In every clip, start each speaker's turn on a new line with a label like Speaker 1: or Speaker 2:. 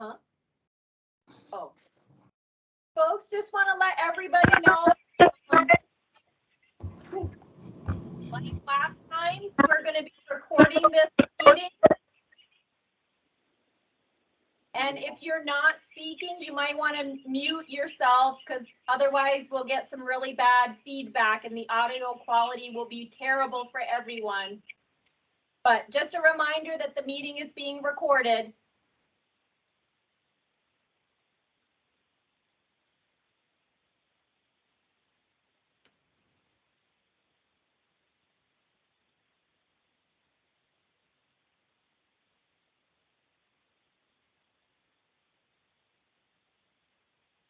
Speaker 1: Huh? Oh. Folks, just want to let everybody know, like last time, we're going to be recording this meeting. And if you're not speaking, you might want to mute yourself because otherwise we'll get some really bad feedback and the audio quality will be terrible for everyone. But just a reminder that the meeting is being recorded.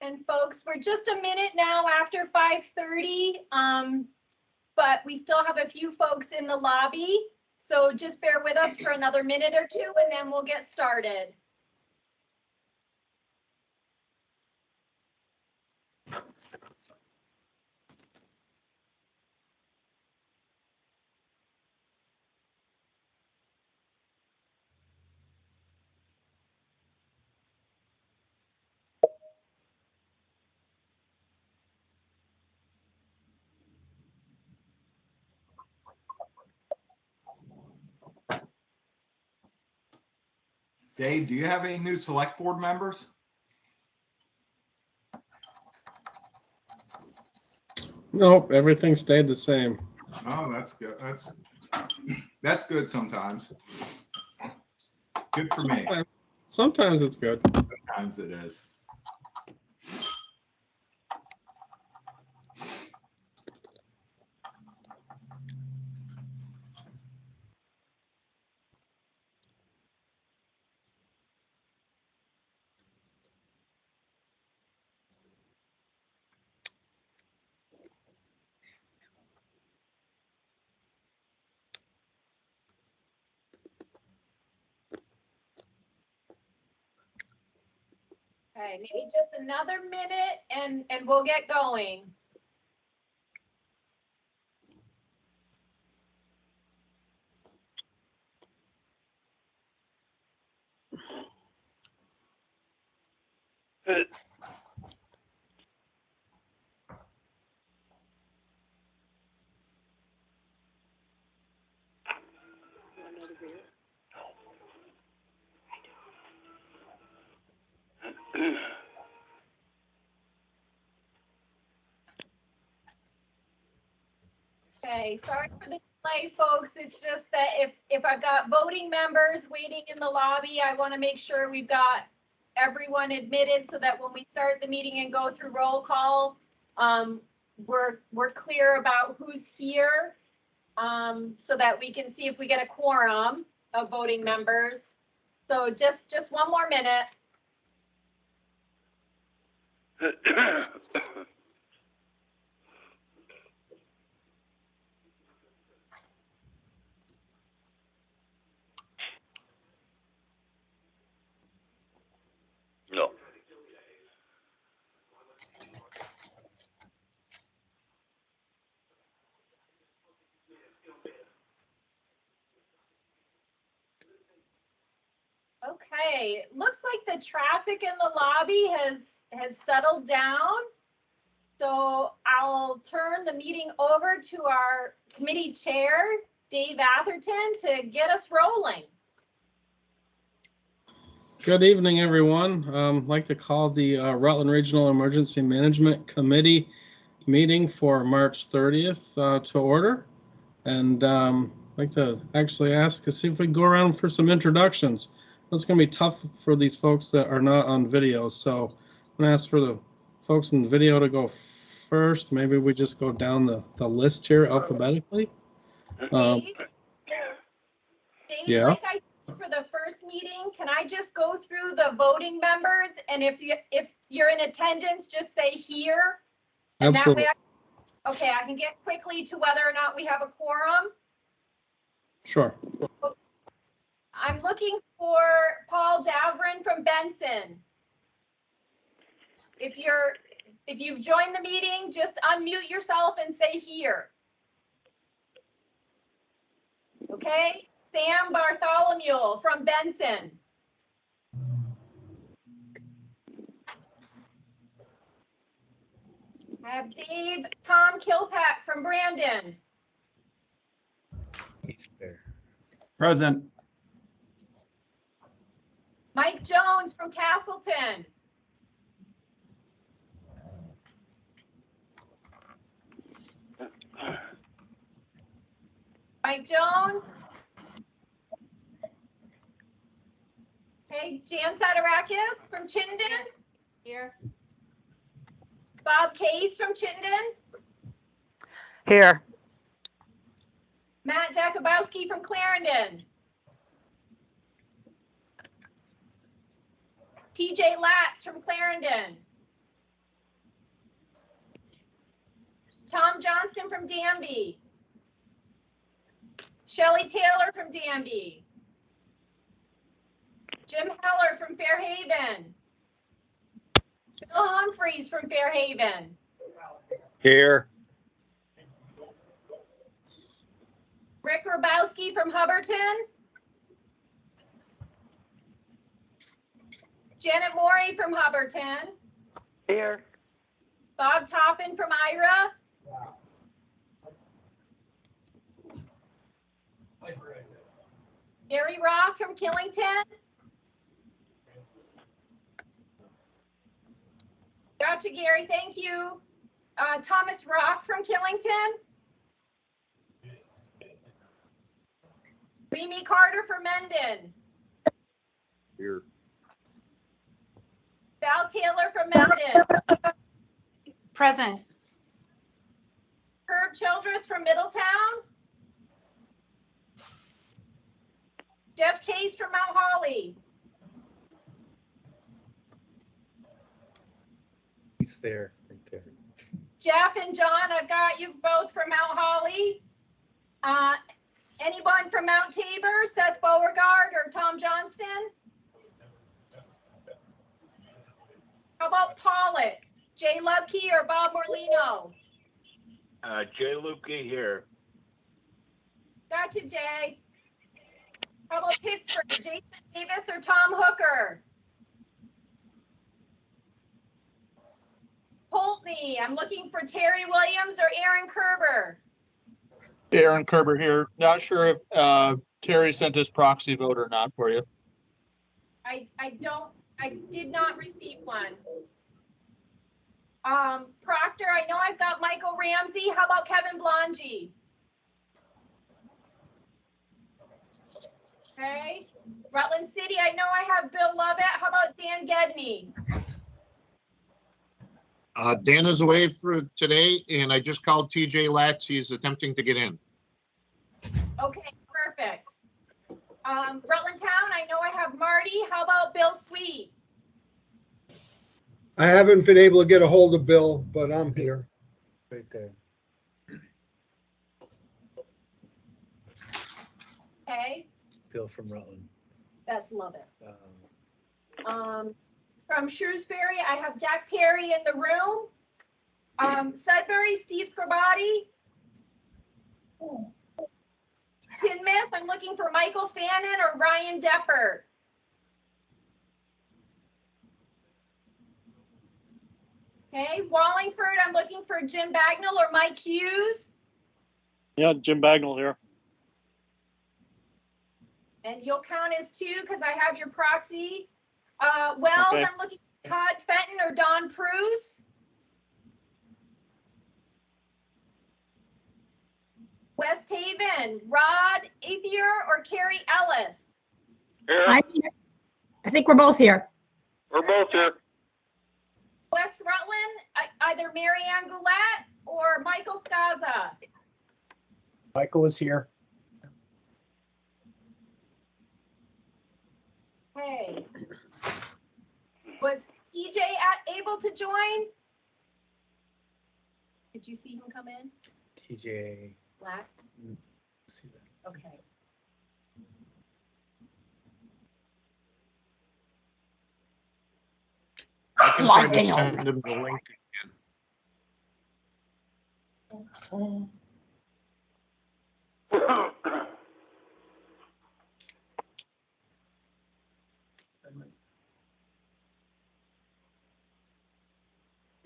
Speaker 1: And folks, we're just a minute now after 5:30, but we still have a few folks in the lobby. So just bear with us for another minute or two and then we'll get started.
Speaker 2: Dave, do you have any new select board members?
Speaker 3: Nope, everything stayed the same.
Speaker 2: Oh, that's good. That's good sometimes. Good for me.
Speaker 3: Sometimes it's good.
Speaker 2: Sometimes it is.
Speaker 1: Okay, maybe just another minute and we'll get going. Okay, sorry for the delay, folks. It's just that if I've got voting members waiting in the lobby, I want to make sure we've got everyone admitted so that when we start the meeting and go through roll call, we're clear about who's here, so that we can see if we get a quorum of voting members. So just one more minute.
Speaker 4: No.
Speaker 1: Okay, looks like the traffic in the lobby has settled down. So I'll turn the meeting over to our committee chair, Dave Atherton, to get us rolling.
Speaker 3: Good evening, everyone. I'd like to call the Rutland Regional Emergency Management Committee meeting for March 30th to order. And I'd like to actually ask to see if we can go around for some introductions. It's going to be tough for these folks that are not on video. So I'm going to ask for the folks in the video to go first. Maybe we just go down the list here alphabetically.
Speaker 1: Dave,
Speaker 3: Yeah.
Speaker 1: like I did for the first meeting, can I just go through the voting members? And if you're in attendance, just say here. And
Speaker 3: Absolutely.
Speaker 1: that way I can get quickly to whether or not we have a quorum.
Speaker 3: Sure.
Speaker 1: I'm looking for Paul Davrin from Benson. If you've joined the meeting, just unmute yourself and say here. Okay, Sam Bartholomew from Benson. I have Tom Kilpack from Brandon.
Speaker 5: He's there.
Speaker 6: Present.
Speaker 1: Mike Jones from Castleton. Mike Jones. Okay, Jan Sadarakis from Chittenden.
Speaker 7: Here.
Speaker 1: Bob Case from Chittenden.
Speaker 8: Here.
Speaker 1: Matt Jakubowski from Clarendon. TJ Latz from Clarendon. Tom Johnston from Danby. Shelley Taylor from Danby. Jim Heller from Fairhaven. Bill Humphreys from Fairhaven.
Speaker 5: Here.
Speaker 1: Rick Grabowski from Hubbardton. Janet Morey from Hubbardton.
Speaker 4: Here.
Speaker 1: Bob Toppin from Ira. Gary Rock from Killington. Gotcha, Gary, thank you. Thomas Rock from Killington. Mimi Carter from Mendon.
Speaker 5: Here.
Speaker 1: Val Taylor from Mendon.
Speaker 7: Present.
Speaker 1: Herb Childress from Middletown. Jeff Chase from Mount Holly.
Speaker 5: He's there. Right there.
Speaker 1: Jeff and John, I've got you both from Mount Holly. Anyone from Mount Tabor, Seth Beauregard or Tom Johnston? How about Pollock, Jay Lubke or Bob Morlino?
Speaker 4: Jay Lukey here.
Speaker 1: Gotcha, Jay. How about Pittsburgh, Jason Davis or Tom Hooker? Pulteney, I'm looking for Terry Williams or Aaron Kerber.
Speaker 9: Aaron Kerber here. Not sure if Terry sent his proxy vote or not for you.
Speaker 1: I did not receive one. Proctor, I know I've got Michael Ramsey. How about Kevin Blongy? Okay. Rutland City, I know I have Bill Lovett. How about Dan Gedney?
Speaker 10: Dan is away for today, and I just called TJ Latz. He's attempting to get in.
Speaker 1: Okay, perfect. Rutland Town, I know I have Marty. How about Bill Sweet?
Speaker 11: I haven't been able to get a hold of Bill, but I'm here.
Speaker 5: Right there.
Speaker 1: Okay,
Speaker 5: Bill from Rutland.
Speaker 1: that's Lovett. From Shrewsbury, I have Jack Perry in the room. Sudbury, Steve Scorbati. Tinmouth, I'm looking for Michael Fannin or Ryan Deppert. Okay, Wallingford, I'm looking for Jim Bagnall or Mike Hughes.
Speaker 6: Yeah, Jim Bagnall here.
Speaker 1: And you'll count as two because I have your proxy. Wells,
Speaker 6: Okay.
Speaker 1: I'm looking for Todd Fenton or Don Pruse. West Haven, Rod Athier or Carrie Ellis.
Speaker 4: Here.
Speaker 8: I'm here. I think we're both here.
Speaker 4: We're both here.
Speaker 1: West Rutland, either Marianne Goulet or Michael Skaza.
Speaker 9: Michael is here.
Speaker 1: Hey. Was TJ able to join? Did you see him come in?
Speaker 5: TJ.
Speaker 1: Black?
Speaker 5: See that.
Speaker 1: Okay.
Speaker 10: I can try to send him the link again.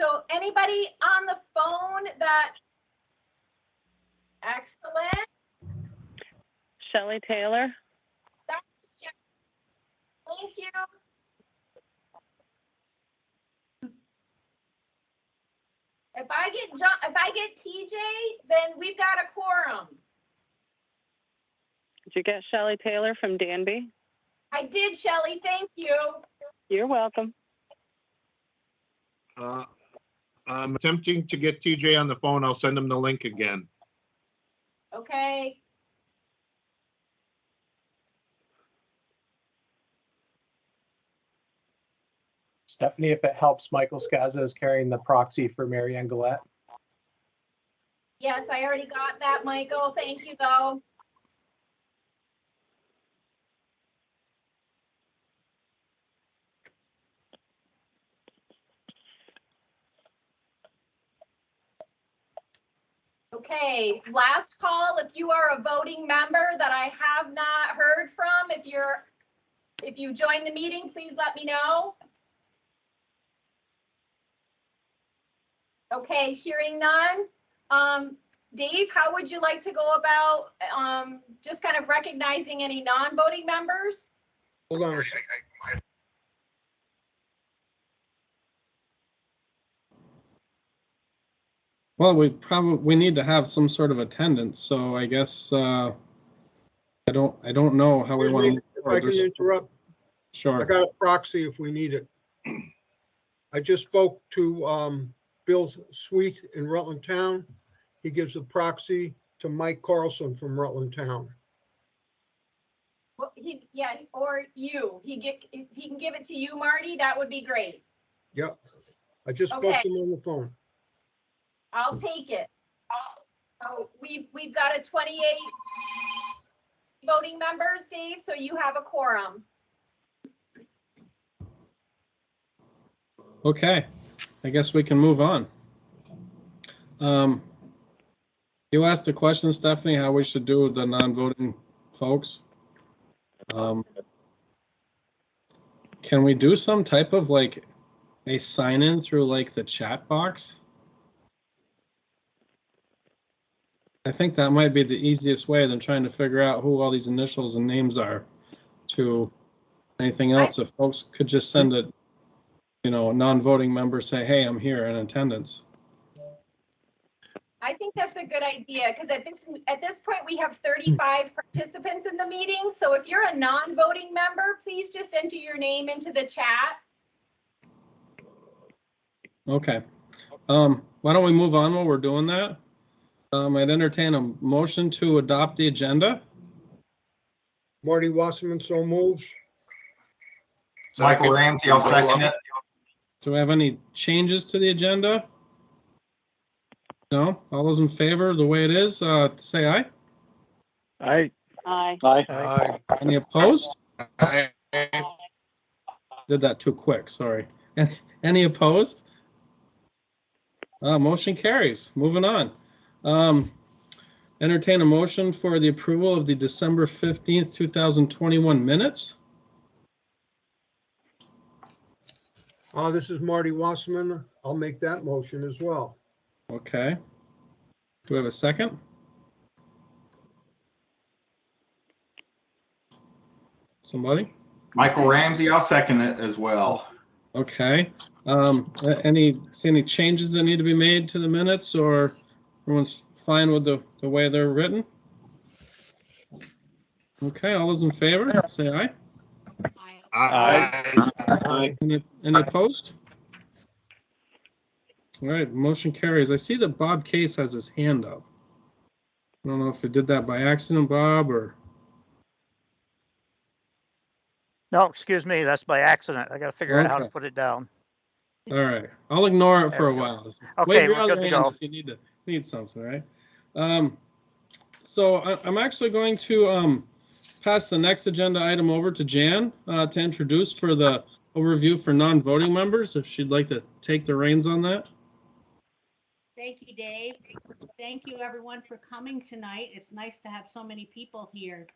Speaker 1: So anybody on the
Speaker 12: Shelley Taylor.
Speaker 1: That's it. Thank you. If I get TJ, then we've got a quorum.
Speaker 12: Did you get Shelley Taylor from Danby?
Speaker 1: I did, Shelley. Thank you.
Speaker 12: You're welcome.
Speaker 10: I'm attempting to get TJ on the phone. I'll send him the link again.
Speaker 1: Okay.
Speaker 5: Stephanie, if it helps, Michael Scazza is carrying the proxy for Mary Ann Gillette.
Speaker 1: Yes, I already got that, Michael. Thank you, though. Okay, last call. If you are a voting member that I have not heard from, if you join the meeting, please let me know. Okay, hearing none. Dave, how would you like to go about just kind of recognizing any non-voting members?
Speaker 11: Hold on a second.
Speaker 3: Well, we need to have some sort of attendance, so I guess I don't know how we want to move
Speaker 11: If I can
Speaker 3: forward.
Speaker 11: interrupt, I
Speaker 3: Sure.
Speaker 11: got a proxy if we need it. I just spoke to Bill Sweet in Rutland Town. He gives a proxy to Mike Carlson from Rutland Town.
Speaker 1: Well, or you. If he can give it to you, Marty, that would be great.
Speaker 11: Yep. I just spoke
Speaker 1: Okay.
Speaker 11: to him on the phone.
Speaker 1: I'll take it. So we've got a 28 voting members, Dave, so you have a quorum.
Speaker 3: Okay, I guess we can move on. You asked a question, Stephanie, how we should do with the non-voting folks. Can we do some type of like a sign-in through like the chat box? I think that might be the easiest way than trying to figure out who all these initials and names are to anything else. If folks could just send a, non-voting member say, hey, I'm here in attendance.
Speaker 1: I think that's a good idea because at this point we have 35 participants in the meeting. So if you're a non-voting member, please just enter your name into the chat.
Speaker 3: Okay. Why don't we move on while we're doing that? I'd entertain a motion to adopt the agenda.
Speaker 11: Marty Wasserman so moves.
Speaker 2: Michael Ramsey, I'll second it.
Speaker 3: Do we have any changes to the agenda? No? All those in favor of the way it is, say aye.
Speaker 6: Aye.
Speaker 12: Aye.
Speaker 6: Aye.
Speaker 11: Aye.
Speaker 3: Any opposed?
Speaker 10: Aye.
Speaker 3: Did that too quick, sorry. Any opposed? Motion carries. Moving on. Entertain a motion for the approval of the December 15th, 2021 minutes.
Speaker 11: This is Marty Wasserman. I'll make that motion as well.
Speaker 3: Okay. Do we have a second? Somebody?
Speaker 2: Michael Ramsey, I'll second it as well.
Speaker 3: Okay. See any changes that need to be made to the minutes, or everyone's fine with the way they're written? Okay, all those in favor, say aye.
Speaker 12: Aye.
Speaker 10: Aye.
Speaker 3: Any opposed? All right, motion carries. I see that Bob Case has his hand up. I don't know if he did that by accident, Bob, or...
Speaker 8: No, excuse me, that's by accident. I gotta figure out how to put it down.
Speaker 3: All right, I'll ignore it
Speaker 8: There
Speaker 3: for a
Speaker 8: we go.
Speaker 3: while.
Speaker 8: Okay,
Speaker 3: Wave your
Speaker 8: we're
Speaker 3: other
Speaker 8: good to
Speaker 3: hand
Speaker 8: go.
Speaker 3: if you need something, right? So I'm actually going to pass the next agenda item over to Jan to introduce for the overview for non-voting members, if she'd like to take the reins on that.
Speaker 7: Thank you, Dave. Thank you, everyone, for coming tonight. It's nice to have so many people here.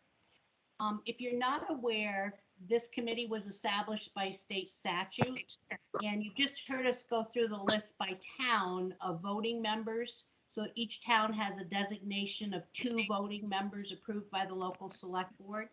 Speaker 7: If you're not aware, this committee was established by state statute, and you just heard us go through the list by town of voting members. So each town has a designation of 2 voting members approved by the local select board.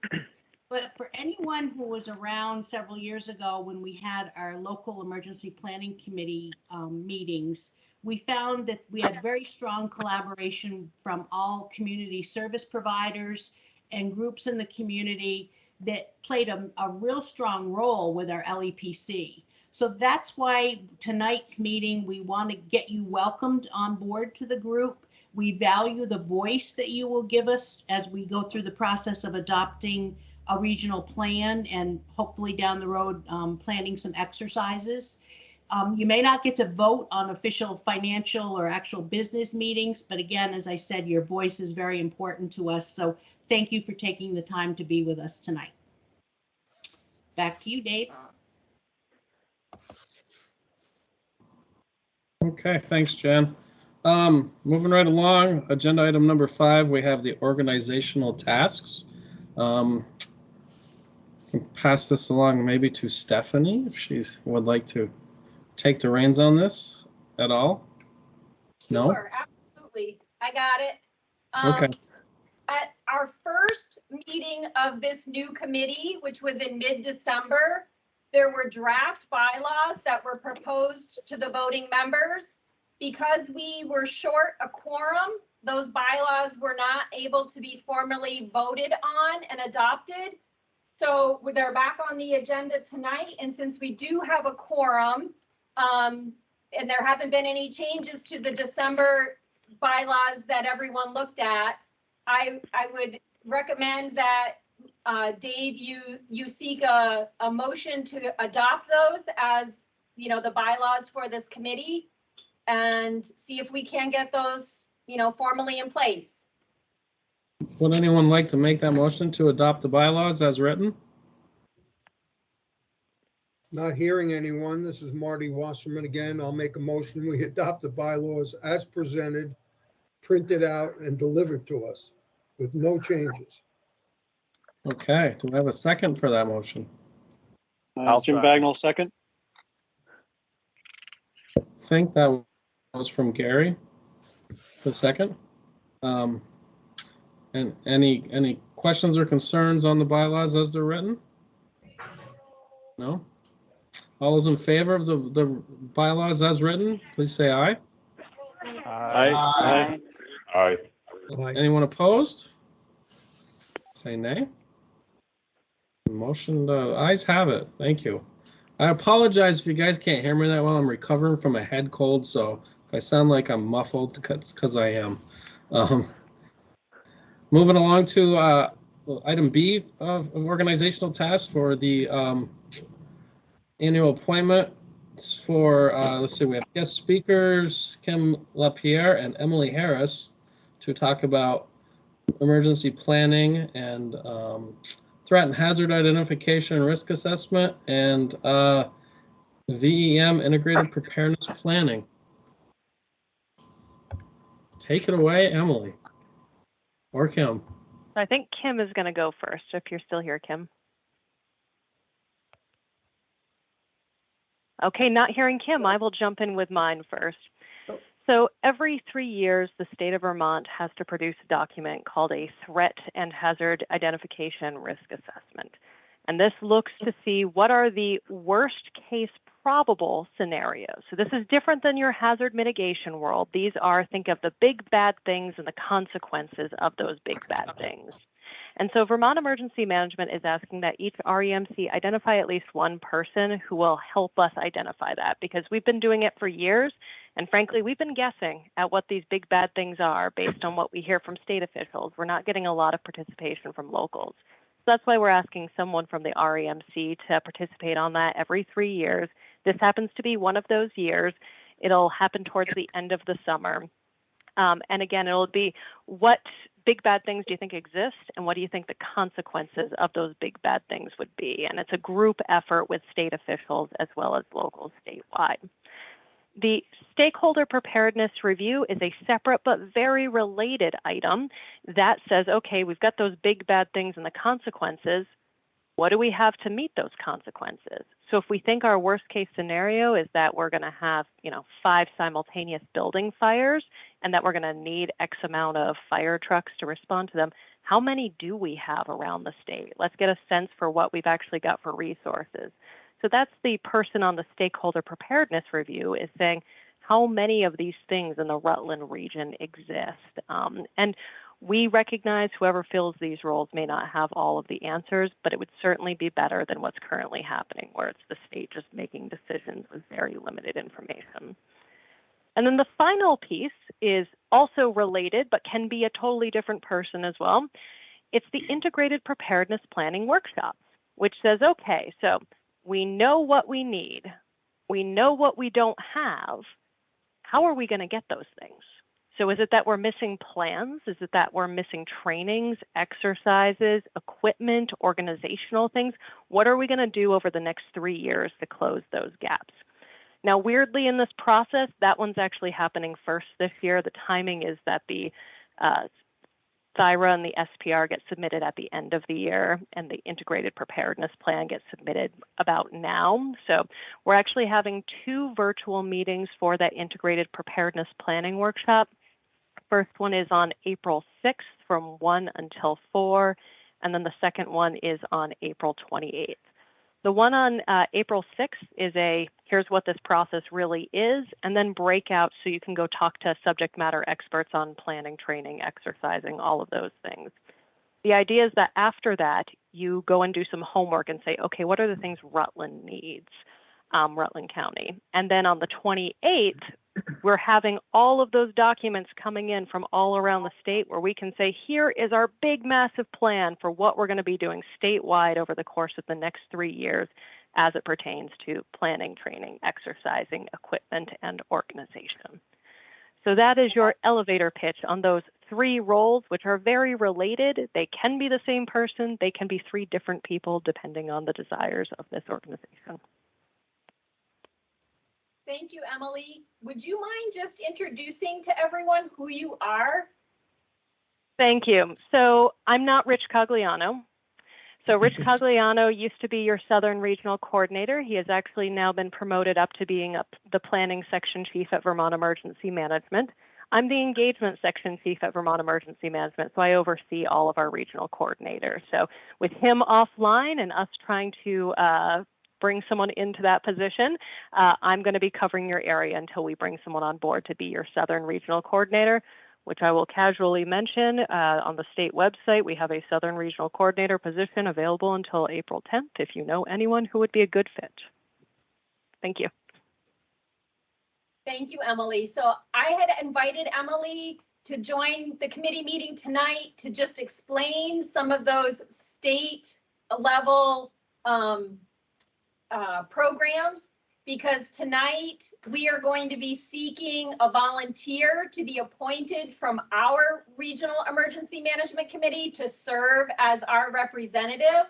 Speaker 7: But for anyone who was around several years ago when we had our local emergency planning committee meetings, we found that we had very strong collaboration from all community service providers and groups in the community that played a real strong role with our LEPC. So that's why tonight's meeting, we want to get you welcomed on board to the group. We value the voice that you will give us as we go through the process of adopting a regional plan and hopefully down the road planning some exercises. You may not get to vote on official financial or actual business meetings, but again, as I said, your voice is very important to us. So thank you for taking the time to be with us tonight. Back to you, Dave.
Speaker 3: Okay, thanks, Jen. Moving right along, agenda item number 5, we have the organizational tasks. Pass this along maybe to Stephanie if she would like to take the reins on this at all. No?
Speaker 1: Sure, absolutely. I got it.
Speaker 3: Okay.
Speaker 1: At our first meeting of this new committee, which was in mid-December, there were draft bylaws that were proposed to the voting members. Because we were short a quorum, those bylaws were not able to be formally voted on and adopted. So they're back on the agenda tonight. And since we do have a quorum, and there haven't been any changes to the December bylaws that everyone looked at, I would recommend that Dave, you seek a motion to adopt those as, you know, the bylaws for this committee and see if we can get those, you know, formally in place.
Speaker 3: Would anyone like to make that motion to adopt the bylaws as written?
Speaker 11: Not hearing anyone. This is Marty Wasserman again. I'll make a motion. We adopt the bylaws as presented, printed out and delivered to us with no changes.
Speaker 3: Okay, do we have a second for that motion?
Speaker 6: Jim Bagnell, second.
Speaker 3: I think that was from Gary, the second. And any questions or concerns on the bylaws as they're written? No? All those in favor of the bylaws as written, please say aye.
Speaker 6: Aye.
Speaker 4: Aye.
Speaker 11: Aye.
Speaker 3: Anyone opposed? Say nay. Motion, the ayes have it. Thank you. I apologize if you guys can't hear me that well. I'm recovering from a head cold, so if I sound like I'm muffled, it's because I am. Moving along to item B of organizational tasks for the annual appointments for, let's see, we have guest speakers, Kim LaPierre and Emily Harris, to talk about emergency planning and threat and hazard identification and risk assessment and VEM integrated preparedness planning. Take it away, Emily. Or Kim.
Speaker 12: I think Kim is going to go first, if you're still here, Kim. Okay, not hearing Kim, I will jump in with mine first. So every 3 years, the state of Vermont has to produce a document called a threat and hazard identification risk assessment. And this looks to see what are the worst case probable scenarios. So this is different than your hazard mitigation world. These are, think of the big bad things and the consequences of those big bad things. And so Vermont Emergency Management is asking that each REMC identify at least one person who will help us identify that, because we've been doing it for years. And frankly, we've been guessing at what these big bad things are based on what we hear from state officials. We're not getting a lot of participation from locals. So that's why we're asking someone from the REMC to participate on that every 3 years. This happens to be one of those years. It'll happen towards the end of the summer. And again, it'll be what big bad things do you think exist, and what do you think the consequences of those big bad things would be? And it's a group effort with state officials as well as locals statewide. The stakeholder preparedness review is a separate but very related item that says, okay, we've got those big bad things and the consequences. what do we have to meet those consequences? So if we think our worst case scenario is that we're going to have, 5 simultaneous building fires and that we're going to need X amount of fire trucks to respond to them, how many do we have around the state? Let's get a sense for what we've actually got for resources. So that's the person on the stakeholder preparedness review is saying, how many of these things in the Rutland region exist? And we recognize whoever fills these roles may not have all of the answers, but it would certainly be better than what's currently happening, where it's the state just making decisions with very limited information. And then the final piece is also related, but can be a totally different person as well. It's the integrated preparedness planning workshops, which says, okay, so we know what we need. We know what we don't have. How are we going to get those things? So is it that we're missing plans? Is it that we're missing trainings, exercises, equipment, organizational things? What are we going to do over the next 3 years to close those gaps? Now, weirdly, in this process, that one's actually happening first this year. The timing is that the THIRA and the SPR get submitted at the end of the year, and the integrated preparedness plan gets submitted about now. So we're actually having 2 virtual meetings for that integrated preparedness planning workshop. First one is on April 6th from 1 until 4, and then the second one is on April 28th. The one on April 6th is here's what this process really is, and then breakout so you can go talk to subject matter experts on planning, training, exercising, all of those things. The idea is that after that, you go and do some homework and say, okay, what are the things Rutland needs, Rutland County? And then on the 28th, we're having all of those documents coming in from all around the state where we can say, here is our big, massive plan for what we're going to be doing statewide over the course of the next 3 years as it pertains to planning, training, exercising, equipment, and organization. So that is your elevator pitch on those 3 roles, which are very related. They can be the same person. They can be 3 different people depending on the desires of this organization.
Speaker 1: Thank you, Emily. Would you mind just introducing to everyone who you are?
Speaker 12: Thank you. So I'm not Rich Cogliano. So Rich Cogliano used to be your Southern Regional Coordinator. He has actually now been promoted up to being the Planning Section Chief at Vermont Emergency Management. I'm the Engagement Section Chief at Vermont Emergency Management, so I oversee all of our regional coordinators. So with him offline and us trying to bring someone into that position, I'm going to be covering your area until we bring someone on board to be your Southern Regional Coordinator, which I will casually mention on the state website. We have a Southern Regional Coordinator position available until April 10th if you know anyone who would be a good fit. Thank you.
Speaker 1: Thank you, Emily. So I had invited Emily to join the committee meeting tonight to just explain some of those state level programs, because tonight we are going to be seeking a volunteer to be appointed from our Regional Emergency Management Committee to serve as our representative.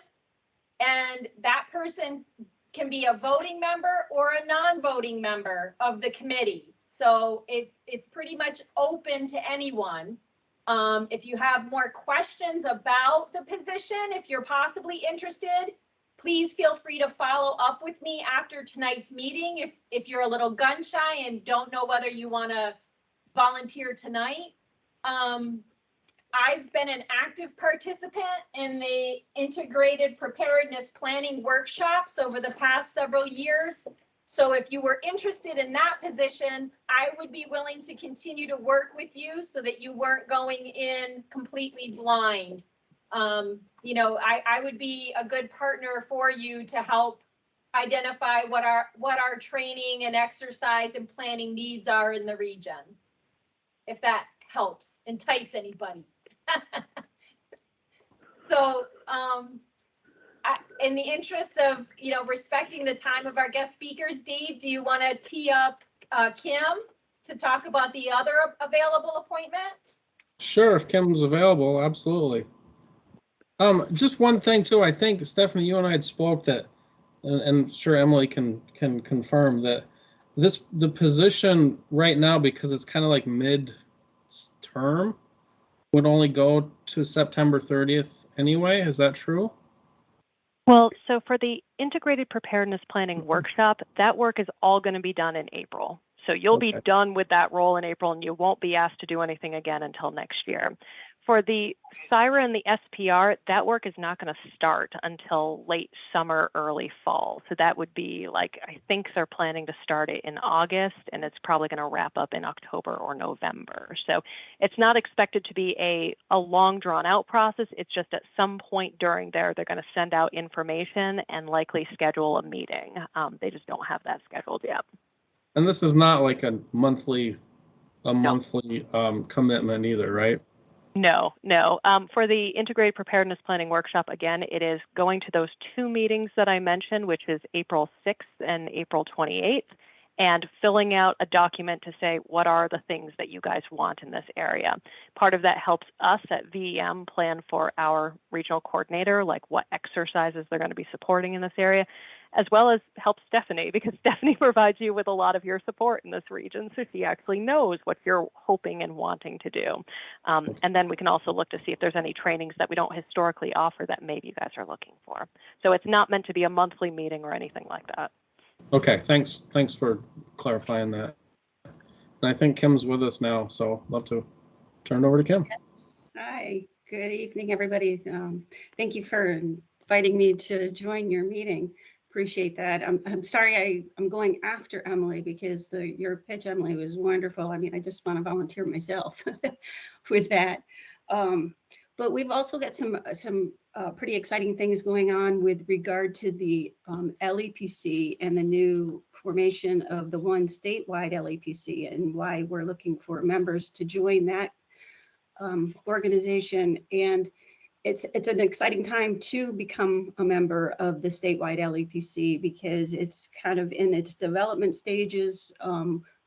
Speaker 1: And that person can be a voting member or a non-voting member of the committee. So it's pretty much open to anyone. If you have more questions about the position, if you're possibly interested, please feel free to follow up with me after tonight's meeting if you're a little gun shy and don't know whether you want to volunteer tonight. I've been an active participant in the integrated preparedness planning workshops over the past several years. So if you were interested in that position, I would be willing to continue to work with you so that you weren't going in completely blind. I would be a good partner for you to help identify what our training and exercise and planning needs are in the region, if that helps entice anybody. So in the interest of respecting the time of our guest speakers, Dave, do you want to tee up Kim to talk about the other available appointment?
Speaker 3: Sure, if Kim's available, absolutely. Just one thing too, I think Stephanie, you and I had spoke that, and sure Emily can confirm that the position right now, because it's kind of like mid-term, would only go to September 30th anyway. Is that true?
Speaker 12: Well, so for the integrated preparedness planning workshop, that work is all going to be done in April. So you'll be done with that role in April, and you won't be asked to do anything again until next year. For the SIRA and the SPR, that work is not going to start until late summer, early fall. So that would be like, I think they're planning to start it in August, and it's probably going to wrap up in October or November. So it's not expected to be a long drawn out process. It's just at some point during there, they're going to send out information and likely schedule a meeting. They just don't have that scheduled yet.
Speaker 3: And this is not like a monthly commitment either, right?
Speaker 12: No. For the integrated preparedness planning workshop, again, it is going to those 2 meetings that I mentioned, which is April 6th and April 28th, and filling out a document to say, what are the things that you guys want in this area? Part of that helps us at VEM plan for our regional coordinator, like what exercises they're going to be supporting in this area, as well as helps Stephanie, because Stephanie provides you with a lot of your support in this region, so she actually knows what you're hoping and wanting to do. And then we can also look to see if there's any trainings that we don't historically offer that maybe you guys are looking for. So it's not meant to be a monthly meeting or anything like that.
Speaker 3: Okay, thanks for clarifying that. And I think Kim's with us now, so love to turn it over to Kim.
Speaker 13: Yes. Hi, good evening, everybody. Thank you for inviting me to join your meeting. Appreciate that. I'm sorry I'm going after Emily because your pitch, Emily, was wonderful. I mean, I just want to volunteer myself with that. But we've also got some pretty exciting things going on with regard to the LEPC and the new formation of the one statewide LEPC, and why we're looking for members to join that organization. And it's an exciting time to become a member of the statewide LEPC because it's kind of in its development stages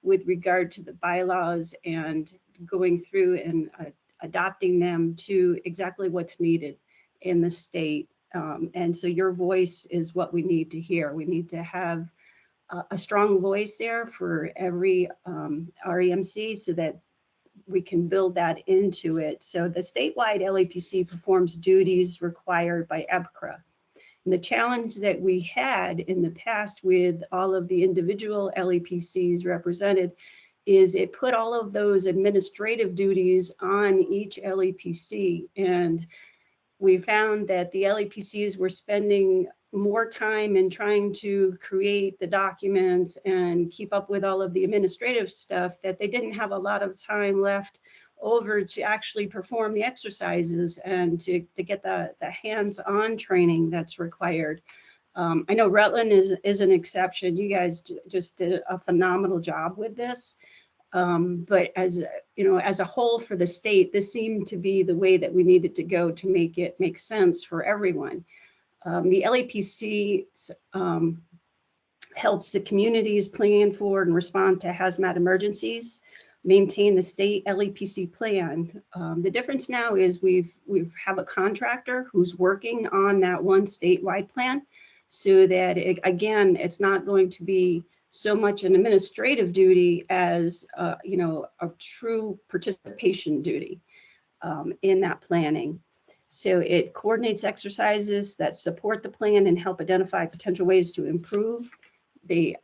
Speaker 13: with regard to the bylaws and going through and adopting them to exactly what's needed in the state. And so your voice is what we need to hear. We need to have a strong voice there for every REMC so that we can build that into it. So the statewide LEPC performs duties required by EBCRA. And the challenge that we had in the past with all of the individual LEPCs represented is it put all of those administrative duties on each LEPC. And we found that the LEPCs were spending more time in trying to create the documents and keep up with all of the administrative stuff that they didn't have a lot of time left over to actually perform the exercises and to get the hands-on training that's required. I know Rutland is an exception. You guys just did a phenomenal job with this. But as a whole for the state, this seemed to be the way that we needed to go to make it make sense for everyone. The LEPC helps the communities plan for and respond to hazmat emergencies, maintain the state LEPC plan. The difference now is we have a contractor who's working on that one statewide plan, so that again, it's not going to be so much an administrative duty as a true participation duty in that planning. So it coordinates exercises that support the plan and help identify potential ways to improve the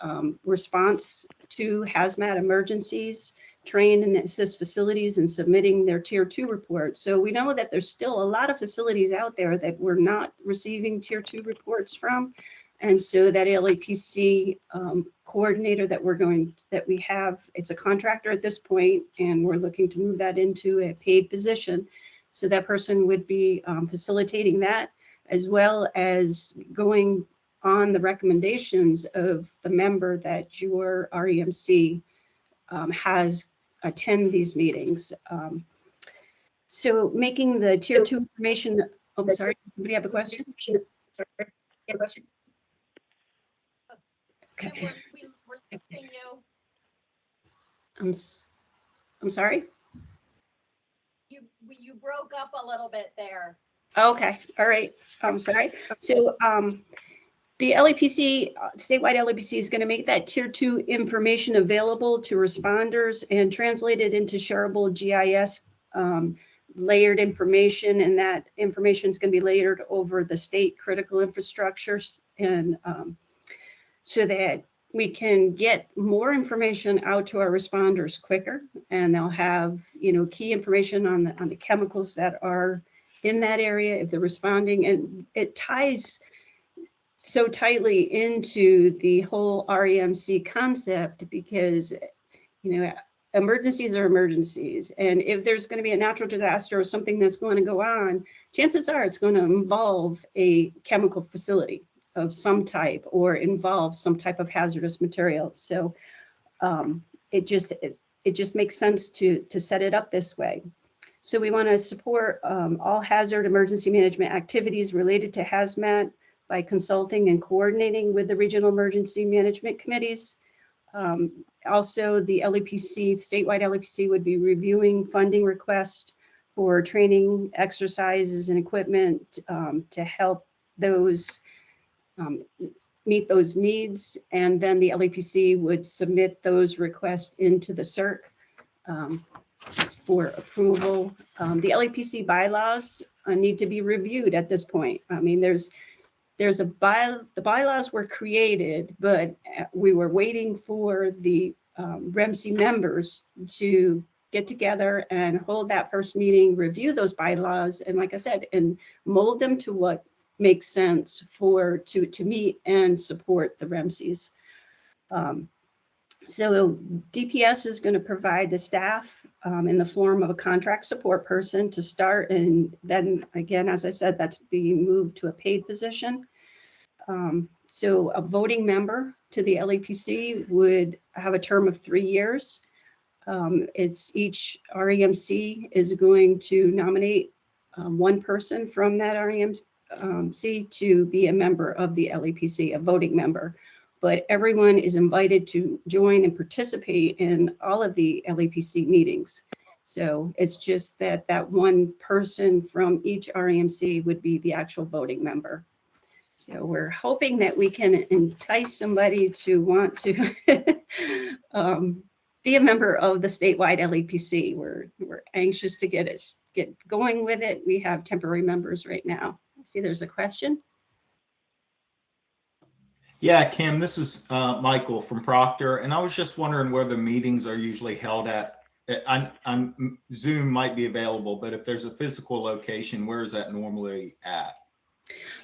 Speaker 13: response to hazmat emergencies, train and assist facilities in submitting their Tier 2 reports. So we know that there's still a lot of facilities out there that we're not receiving Tier 2 reports from. And so that LEPC coordinator that we have, it's a contractor at this point, and we're looking to move that into a paid position. So that person would be facilitating that, as well as going on the recommendations of the member that your REMC has attend these meetings. So making the Tier 2 information, oh, sorry, somebody have a question? Sorry, a question? Okay.
Speaker 1: We're listening you.
Speaker 13: I'm sorry?
Speaker 1: You broke up a little bit there.
Speaker 13: Okay, all right, I'm sorry. So the LEPC, statewide LEPC is going to make that Tier 2 information available to responders and translate it into shareable GIS layered information, and that information is going to be layered over the state critical infrastructures, and so that we can get more information out to our responders quicker, and they'll have, you know, key information on the chemicals that are in that area if they're responding, and it ties so tightly into the whole REMC concept because, you know, emergencies are emergencies. And if there's going to be a natural disaster or something that's going to go on, chances are it's going to involve a chemical facility of some type or involve some type of hazardous material. So it just makes sense to set it up this way. So we want to support all hazard emergency management activities related to hazmat by consulting and coordinating with the regional emergency management committees. Also, the LEPC, statewide LEPC, would be reviewing funding requests for training, exercises, and equipment to help those meet those needs. And then the LEPC would submit those requests into the CERC for approval. The LEPC bylaws need to be reviewed at this point. I mean, the bylaws were created, but we were waiting for the REMC members to get together and hold that first meeting, review those bylaws, and like I said, and mold them to what makes sense to meet and support the REMCs. So DPS is going to provide the staff in the form of a contract support person to start, and then again, as I said, that's being moved to a paid position. So a voting member to the LEPC would have a term of 3 years. It's each REMC is going to nominate one person from that REMC to be a member of the LEPC, a voting member. But everyone is invited to join and participate in all of the LEPC meetings. So it's just that one person from each REMC would be the actual voting member. So we're hoping that we can entice somebody to want to be a member of the statewide LEPC. We're anxious to get going with it. We have temporary members right now. I see there's a question.
Speaker 2: Yeah, Kim, this is Michael from Proctor, and I was just wondering where the meetings are usually held at. Zoom might be available, but if there's a physical location, where is that normally at?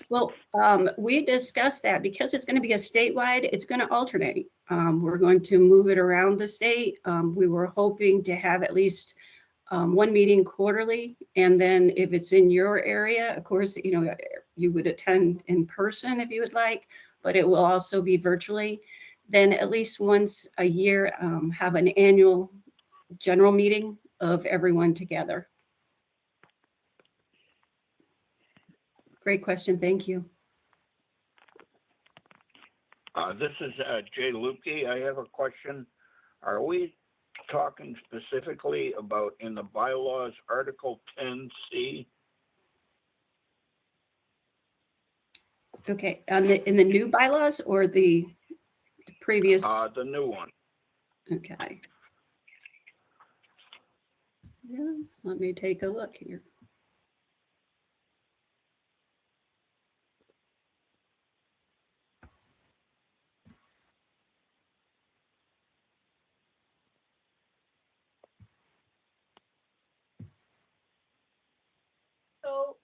Speaker 13: Well, we discussed that because it's going to be a statewide, it's going to alternate. We're going to move it around the state. We were hoping to have at least one meeting quarterly. And then if it's in your area, of course, you know, you would attend in person if you would like, but it will also be virtually. Then at least once a year, have an annual general meeting of everyone together. Great question. Thank you.
Speaker 4: This is Jay Lukey. I have a question. Are we talking specifically about in the bylaws, Article 10C?
Speaker 13: Okay, in the new bylaws or the previous?
Speaker 4: The new one.
Speaker 13: Okay. Yeah, let me take a look here.
Speaker 1: So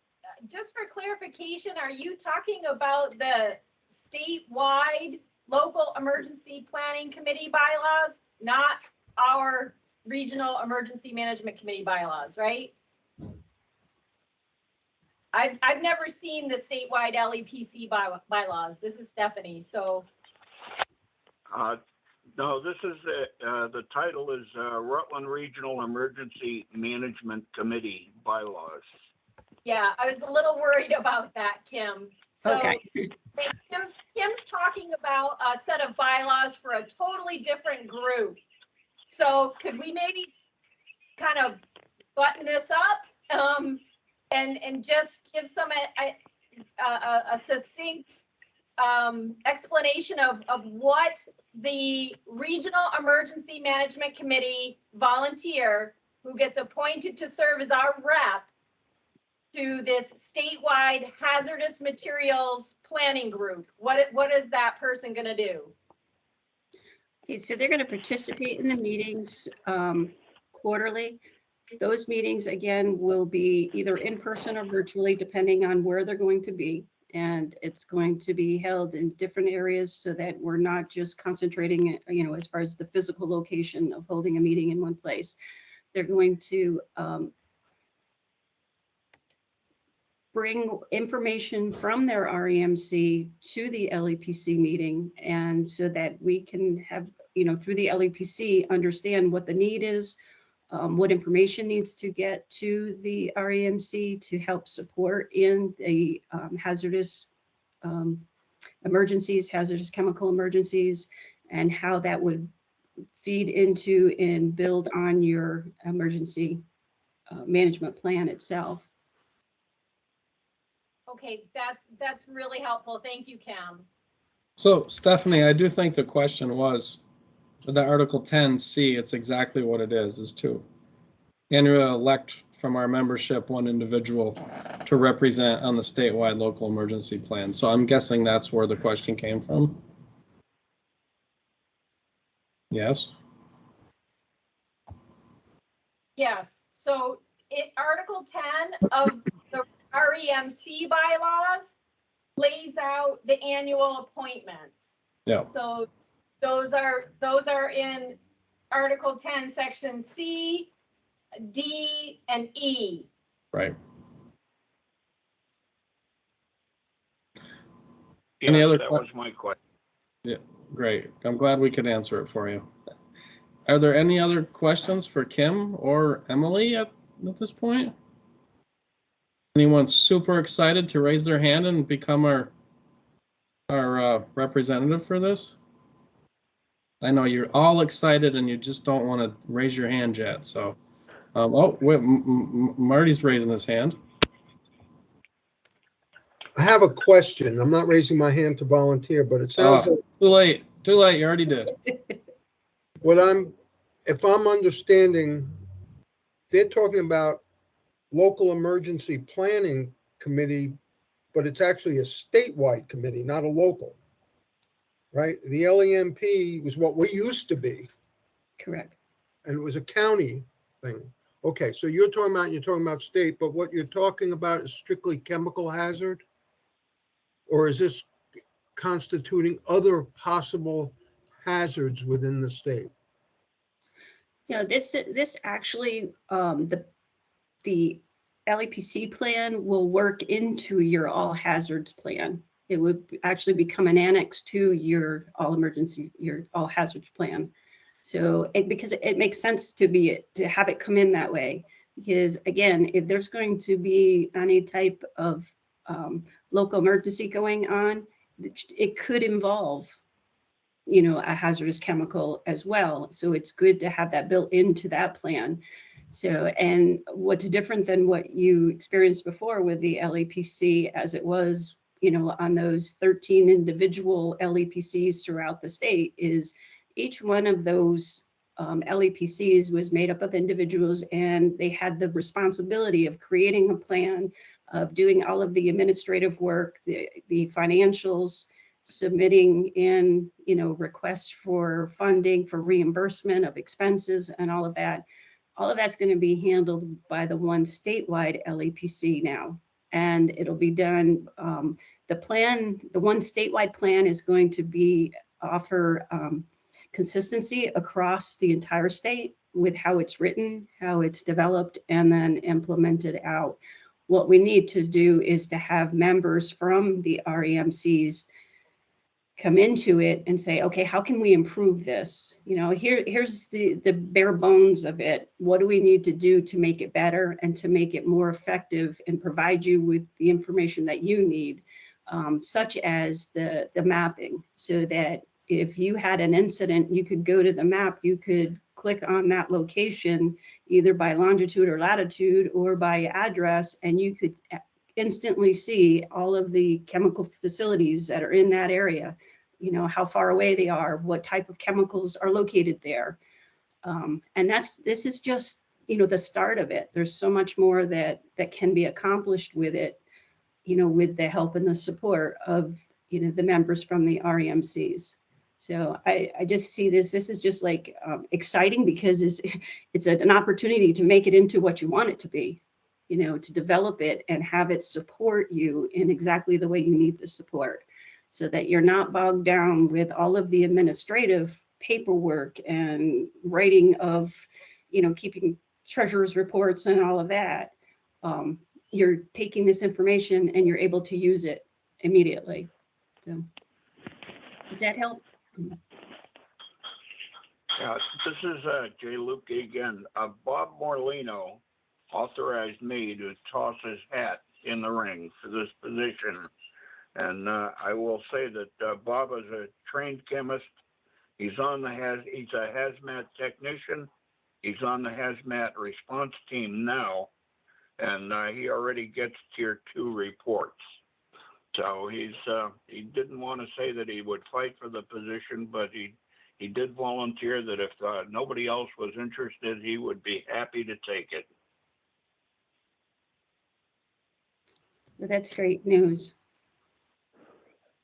Speaker 1: just for clarification, are you talking about the statewide local emergency planning committee bylaws, not our regional emergency management committee bylaws, right? I've never seen the statewide LEPC bylaws. This is Stephanie. So
Speaker 4: no, this is the title is Rutland Regional Emergency Management Committee bylaws.
Speaker 1: yeah, I was a little worried about that, Kim. So
Speaker 13: Okay.
Speaker 1: Kim's talking about a set of bylaws for a totally different group. So could we maybe kind of button this up and just give some a succinct explanation of what the Regional Emergency Management Committee volunteer who gets appointed to serve as our rep to this statewide hazardous materials planning group. What is that person gonna do?
Speaker 13: Okay, so they're going to participate in the meetings quarterly. Those meetings, again, will be either in person or virtually, depending on where they're going to be. And it's going to be held in different areas so that we're not just concentrating, as far as the physical location of holding a meeting in one place. They're going to bring information from their REMC to the LEPC meeting, and so that we can have, through the LEPC, understand what the need is, what information needs to get to the REMC to help support in the hazardous emergencies, hazardous chemical emergencies, and how that would feed into and build on your emergency management plan itself.
Speaker 1: Okay, that's really helpful. Thank you, Kim.
Speaker 3: So Stephanie, I do think the question was the Article 10C, it's exactly what it is to annually elect from our membership one individual to represent on the statewide local emergency plan. So I'm guessing that's where the question came from. Yes.
Speaker 1: Yes, so Article 10 of the REMC bylaws lays out the annual appointments.
Speaker 3: Yeah.
Speaker 1: So those are in Article 10, Section C, D, and E.
Speaker 3: Right.
Speaker 4: Yes, that was my question.
Speaker 3: Yeah, great. I'm glad we could answer it for you. Are there any other questions for Kim or Emily at this point? Anyone super excited to raise their hand and become our representative for this? I know you're all excited and you just don't want to raise your hand yet. So, oh, wait, Marty's raising his hand.
Speaker 11: I have a question. I'm not raising my hand to volunteer, but it sounds like
Speaker 3: Too late. Too late. You already did.
Speaker 11: if I'm understanding, they're talking about local emergency planning committee, but it's actually a statewide committee, not a local, right? The LEMP was what we used to be.
Speaker 13: Correct.
Speaker 11: And it was a county thing. Okay, so you're talking about state, but what you're talking about is strictly chemical hazard? Or is this constituting other possible hazards within the state?
Speaker 13: This actually, the LEPC plan will work into your all hazards plan. It would actually become an annex to your all hazards plan. So because it makes sense to have it come in that way, because again, if there's going to be any type of local emergency going on, it could involve, a hazardous chemical as well. So it's good to have that built into that plan. So, and what's different than what you experienced before with the LEPC, as it was, on those 13 individual LEPCs throughout the state, is each one of those LEPCs was made up of individuals, and they had the responsibility of creating a plan, of doing all of the administrative work, the financials, submitting in, requests for funding, for reimbursement of expenses and all of that. All of that's going to be handled by the one statewide LEPC now, and it'll be done. The one statewide plan is going to offer consistency across the entire state with how it's written, how it's developed, and then implemented out. What we need to do is to have members from the REMCs come into it and say, okay, how can we improve this? Here's the bare bones of it. What do we need to do to make it better and to make it more effective and provide you with the information that you need, such as the mapping, so that if you had an incident, you could go to the map, you could click on that location, either by longitude or latitude or by address, and you could instantly see all of the chemical facilities that are in that area, how far away they are, what type of chemicals are located there. And this is just the start of it. There's so much more that can be accomplished with it, with the help and the support of, the members from the REMCs. So I just see this is just like exciting because it's an opportunity to make it into what you want it to be, to develop it and have it support you in exactly the way you need the support, so that you're not bogged down with all of the administrative paperwork and writing of, keeping treasurer's reports and all of that. You're taking this information and you're able to use it immediately. So, does that help?
Speaker 4: Yeah, this is Jay Lukey again. Bob Morlino authorized me to toss his hat in the ring for this position. And I will say that Bob is a trained chemist. He's on he's a hazmat technician. He's on the hazmat response team now, and he already gets tier 2 reports. So he didn't want to say that he would fight for the position, but he did volunteer that if nobody else was interested, he would be happy to take it.
Speaker 13: Well, that's great news.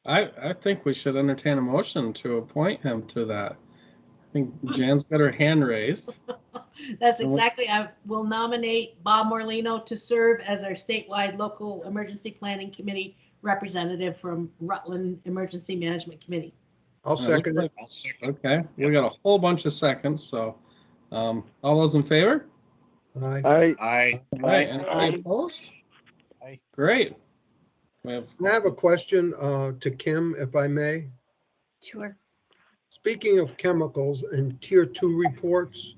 Speaker 3: I think we should entertain a motion to appoint him to that. I think Jan's got her hand raised.
Speaker 7: That's exactly, I will nominate Bob Morlino to serve as our statewide local emergency planning committee representative from Rutland Emergency Management Committee.
Speaker 11: I'll second it.
Speaker 3: Okay, we got a whole bunch of seconds, so all those in favor?
Speaker 11: Aye.
Speaker 10: Aye.
Speaker 3: All right, any opposed?
Speaker 5: Aye.
Speaker 3: Great.
Speaker 11: I have a question to Kim, if I may.
Speaker 13: Sure.
Speaker 11: Speaking of chemicals and tier 2 reports,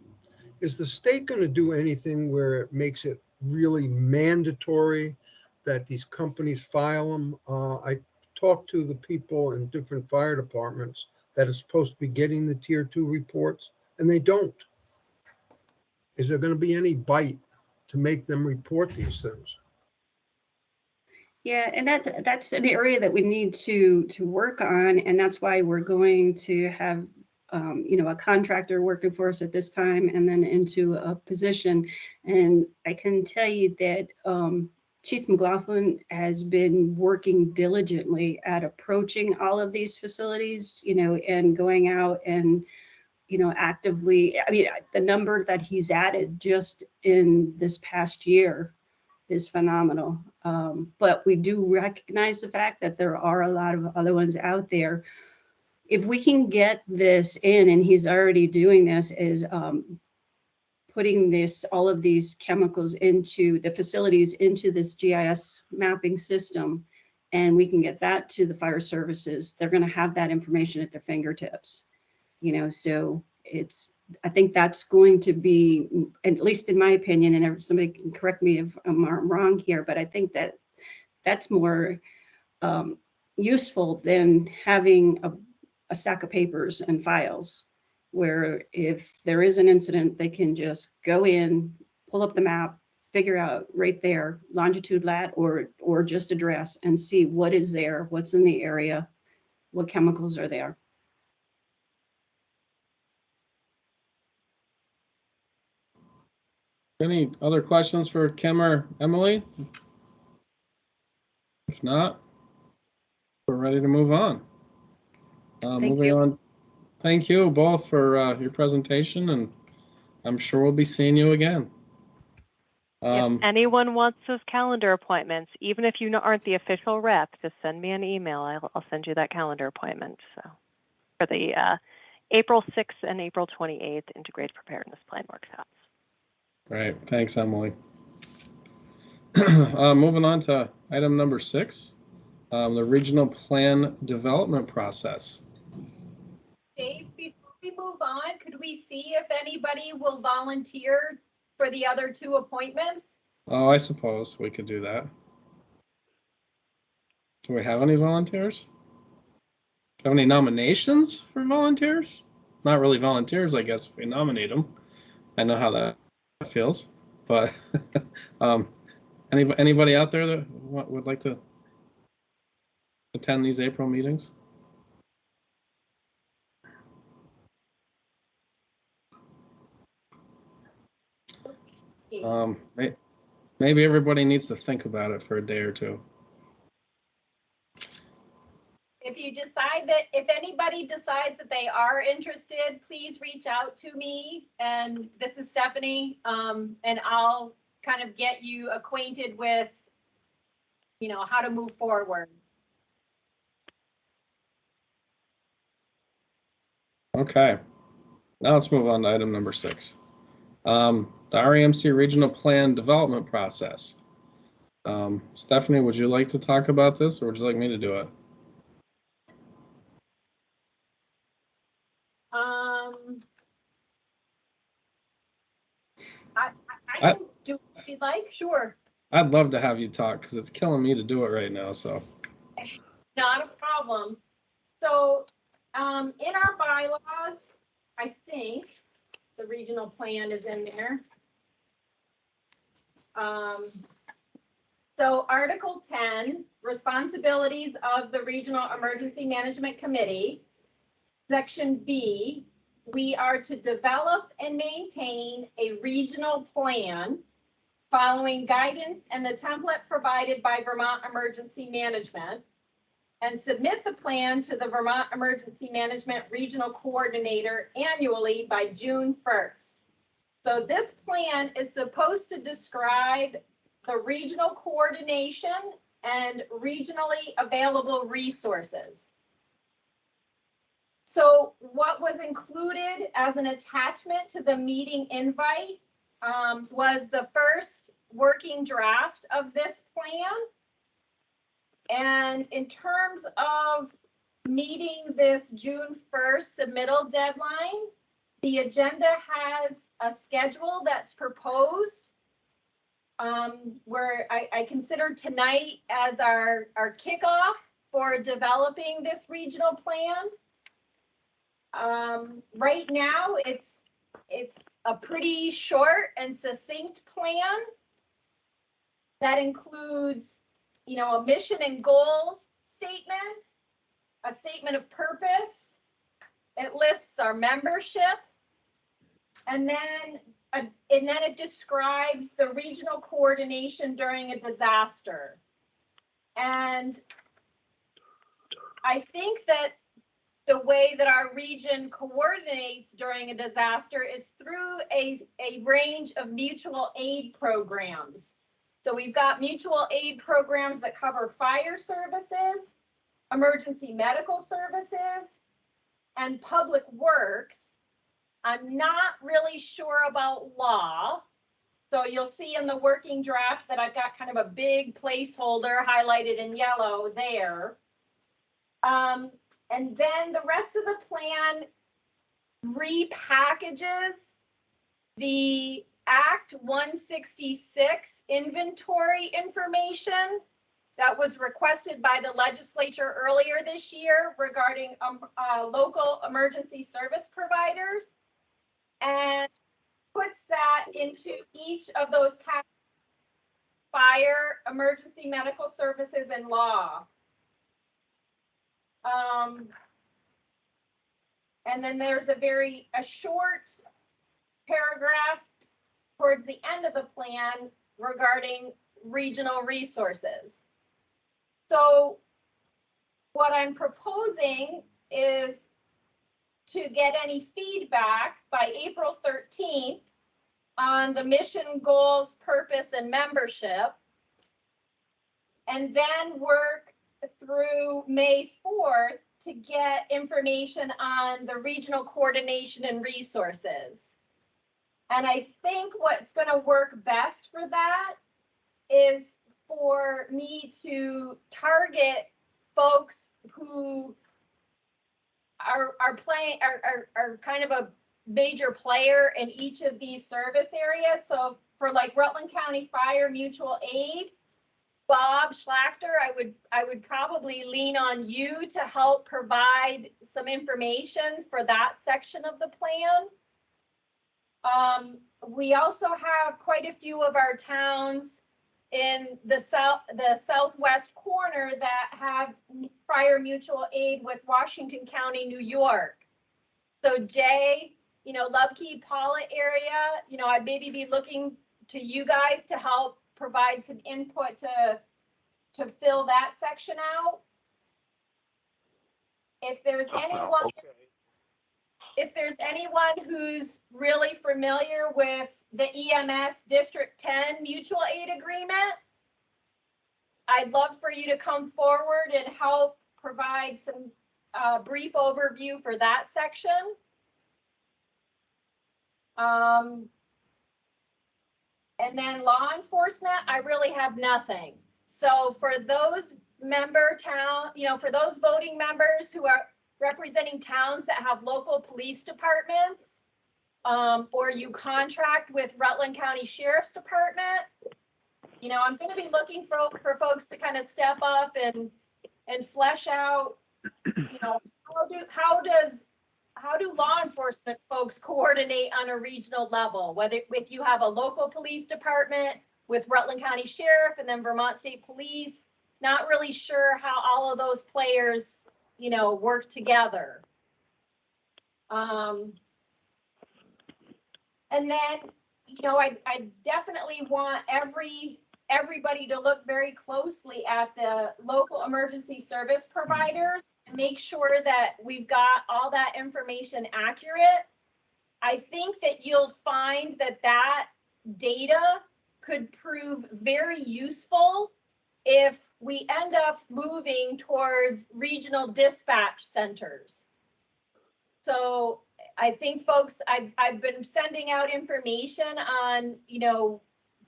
Speaker 11: is the state going to do anything where it makes it really mandatory that these companies file them? I talked to the people in different fire departments that are supposed to be getting the tier 2 reports, and they don't. Is there going to be any bite to make them report these things?
Speaker 13: Yeah, and that's an area that we need to work on, and that's why we're going to have a contractor working for us at this time, and then into a position. And I can tell you that Chief McLaughlin has been working diligently at approaching all of these facilities, and going out and actively. I mean, the number that he's added just in this past year is phenomenal. But we do recognize the fact that there are a lot of other ones out there. If we can get this in, and he's already doing this, is putting all of these chemicals into the facilities, into this GIS mapping system, and we can get that to the fire services, they're going to have that information at their fingertips. So I think that's going to be, at least in my opinion, and if somebody can correct me if I'm wrong here, but I think that that's more useful than having a stack of papers and files, where if there is an incident, they can just go in, pull up the map, figure out right there, longitude, lat, or just address, and see what is there, what's in the area, what chemicals are there.
Speaker 3: Any other questions for Kim or Emily? If not, we're ready to move on. Moving on. Thank you both for your presentation, and I'm sure we'll be seeing you again.
Speaker 12: If anyone wants those calendar appointments, even if you aren't the official rep, just send me an email. I'll send you that calendar appointment. So for the April 6th and April 28th Integrated Preparedness Plan workshops.
Speaker 3: Great, thanks, Emily. Moving on to item number 6, the regional plan development process.
Speaker 1: Dave, before we move on, could we see if anybody will volunteer for the other 2 appointments?
Speaker 3: Oh, I suppose we could do that. Do we have any volunteers? Do we have any nominations for volunteers? Not really volunteers, I guess, if we nominate them. I know how that feels, but anybody out there that would like to attend these April meetings? Maybe everybody needs to think about it for a day or two.
Speaker 1: If you decide that, if anybody decides that they are interested, please reach out to me. And this is Stephanie, and I'll kind of get you acquainted with, you know, how to move forward.
Speaker 3: Okay. Now let's move on to item number 6. The REMC regional plan development process. Stephanie, would you like to talk about this, or would you like me to do it?
Speaker 1: I can do it if you'd like, sure.
Speaker 3: I'd love to have you talk because it's killing me to do it right now, so.
Speaker 1: Not a problem. So, in our bylaws, I think the regional plan is in there. So Article 10, responsibilities of the Regional Emergency Management Committee. Section B, we are to develop and maintain a regional plan following guidance and the template provided by Vermont Emergency Management, and submit the plan to the Vermont Emergency Management Regional Coordinator annually by June 1st. So this plan is supposed to describe the regional coordination and regionally available resources. So what was included as an attachment to the meeting invite was the first working draft of this plan. And in terms of meeting this June 1st submittal deadline, the agenda has a schedule that's proposed where I consider tonight as our kickoff for developing this regional plan. Right now, it's a pretty short and succinct plan that includes, you know, a mission and goals statement, a statement of purpose. It lists our membership, and then it describes the regional coordination during a disaster. And I think that the way that our region coordinates during a disaster is through a range of mutual aid programs. So we've got mutual aid programs that cover fire services, emergency medical services, and public works. I'm not really sure about law. So you'll see in the working draft that I've got kind of a big placeholder highlighted in yellow there. And then the rest of the plan repackages the Act 166 inventory information that was requested by the legislature earlier this year regarding local emergency service providers, and puts that into each of those categories: fire, emergency medical services, and law. And then there's a short paragraph towards the end of the plan regarding regional resources. So what I'm proposing is to get any feedback by April 13th on the mission, goals, purpose, and membership, and then work through May 4th to get information on the regional coordination and resources. And I think what's going to work best for that is for me to target folks who are kind of a major player in each of these service areas. So for like Rutland County Fire Mutual Aid, Bob Schlachter, I would probably lean on you to help provide some information for that section of the plan. We also have quite a few of our towns in the southwest corner that have fire mutual aid with Washington County, New York. So Jay, you know, Love Key, Paula area, you know, I'd maybe be looking to you guys to help provide some input to fill that section out. If there's anyone,
Speaker 4: Okay.
Speaker 1: if there's anyone who's really familiar with the EMS District 10 mutual aid agreement, I'd love for you to come forward and help provide some brief overview for that section. And then law enforcement, I really have nothing. So for those for those voting members who are representing towns that have local police departments, or you contract with Rutland County Sheriff's Department, I'm going to be looking for folks to kind of step up and flesh out, how do law enforcement folks coordinate on a regional level? Whether if you have a local police department with Rutland County Sheriff and then Vermont State Police, not really sure how all of those players, work together. And then, I definitely want everybody to look very closely at the local emergency service providers and make sure that we've got all that information accurate. I think that you'll find that data could prove very useful if we end up moving towards regional dispatch centers. So I think folks, I've been sending out information on,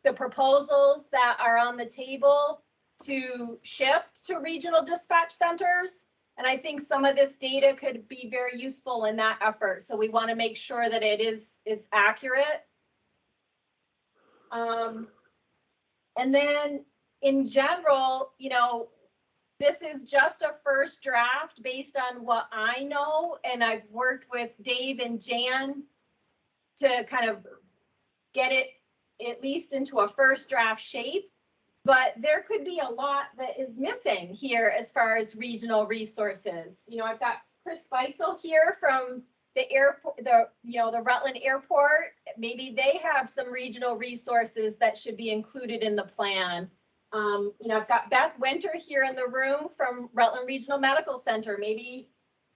Speaker 1: the proposals that are on the table to shift to regional dispatch centers. And I think some of this data could be very useful in that effort. So we want to make sure that it's accurate. And then in general, this is just a first draft based on what I know. And I've worked with Dave and Jan to kind of get it at least into a first draft shape, but there could be a lot that is missing here as far as regional resources. I've got Chris Feitzel here from the airport, the Rutland Airport. Maybe they have some regional resources that should be included in the plan. I've got Beth Winter here in the room from Rutland Regional Medical Center. Maybe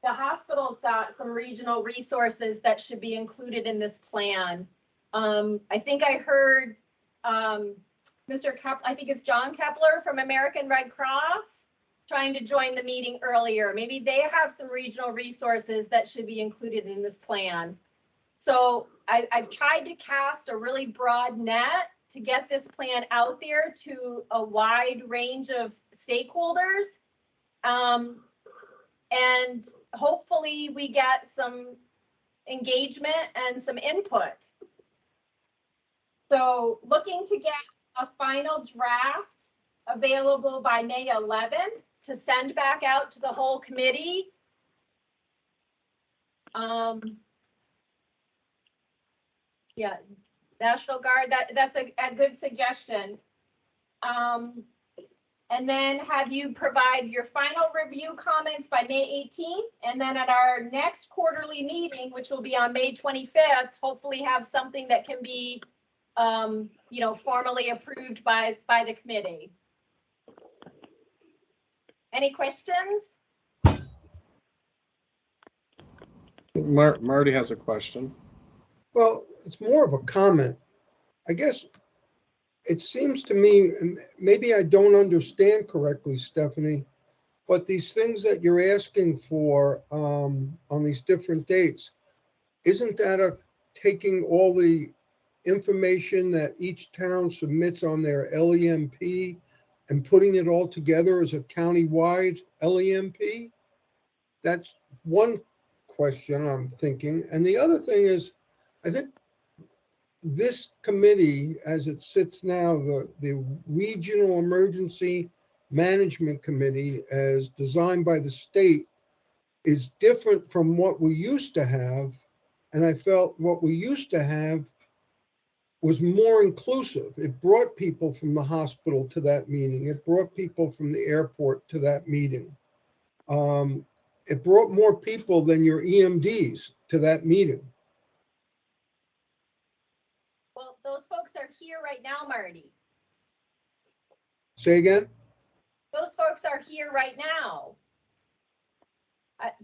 Speaker 1: the hospital's got some regional resources that should be included in this plan. I think I heard Mr. Kepler, I think it's John Kepler from American Red Cross trying to join the meeting earlier. Maybe they have some regional resources that should be included in this plan. So I've tried to cast a really broad net to get this plan out there to a wide range of stakeholders. And hopefully we get some engagement and some input. So looking to get a final draft available by May 11th to send back out to the whole committee. Yeah, National Guard, that's a good suggestion. And then have you provide your final review comments by May 18th. And then at our next quarterly meeting, which will be on May 25th, hopefully have something that can be formally approved by the committee. Any questions?
Speaker 3: Marty has a question.
Speaker 11: Well, it's more of a comment. I guess it seems to me, and maybe I don't understand correctly, Stephanie, but these things that you're asking for on these different dates, isn't that taking all the information that each town submits on their LEMP and putting it all together as a county-wide LEMP? That's one question I'm thinking. And the other thing is, I think this committee, as it sits now, the Regional Emergency Management Committee, as designed by the state, is different from what we used to have. And I felt what we used to have was more inclusive. It brought people from the hospital to that meeting. It brought people from the airport to that meeting. It brought more people than your EMDs to that meeting.
Speaker 1: Well, those folks are here right now, Marty.
Speaker 11: Say again?
Speaker 1: Those folks are here right now.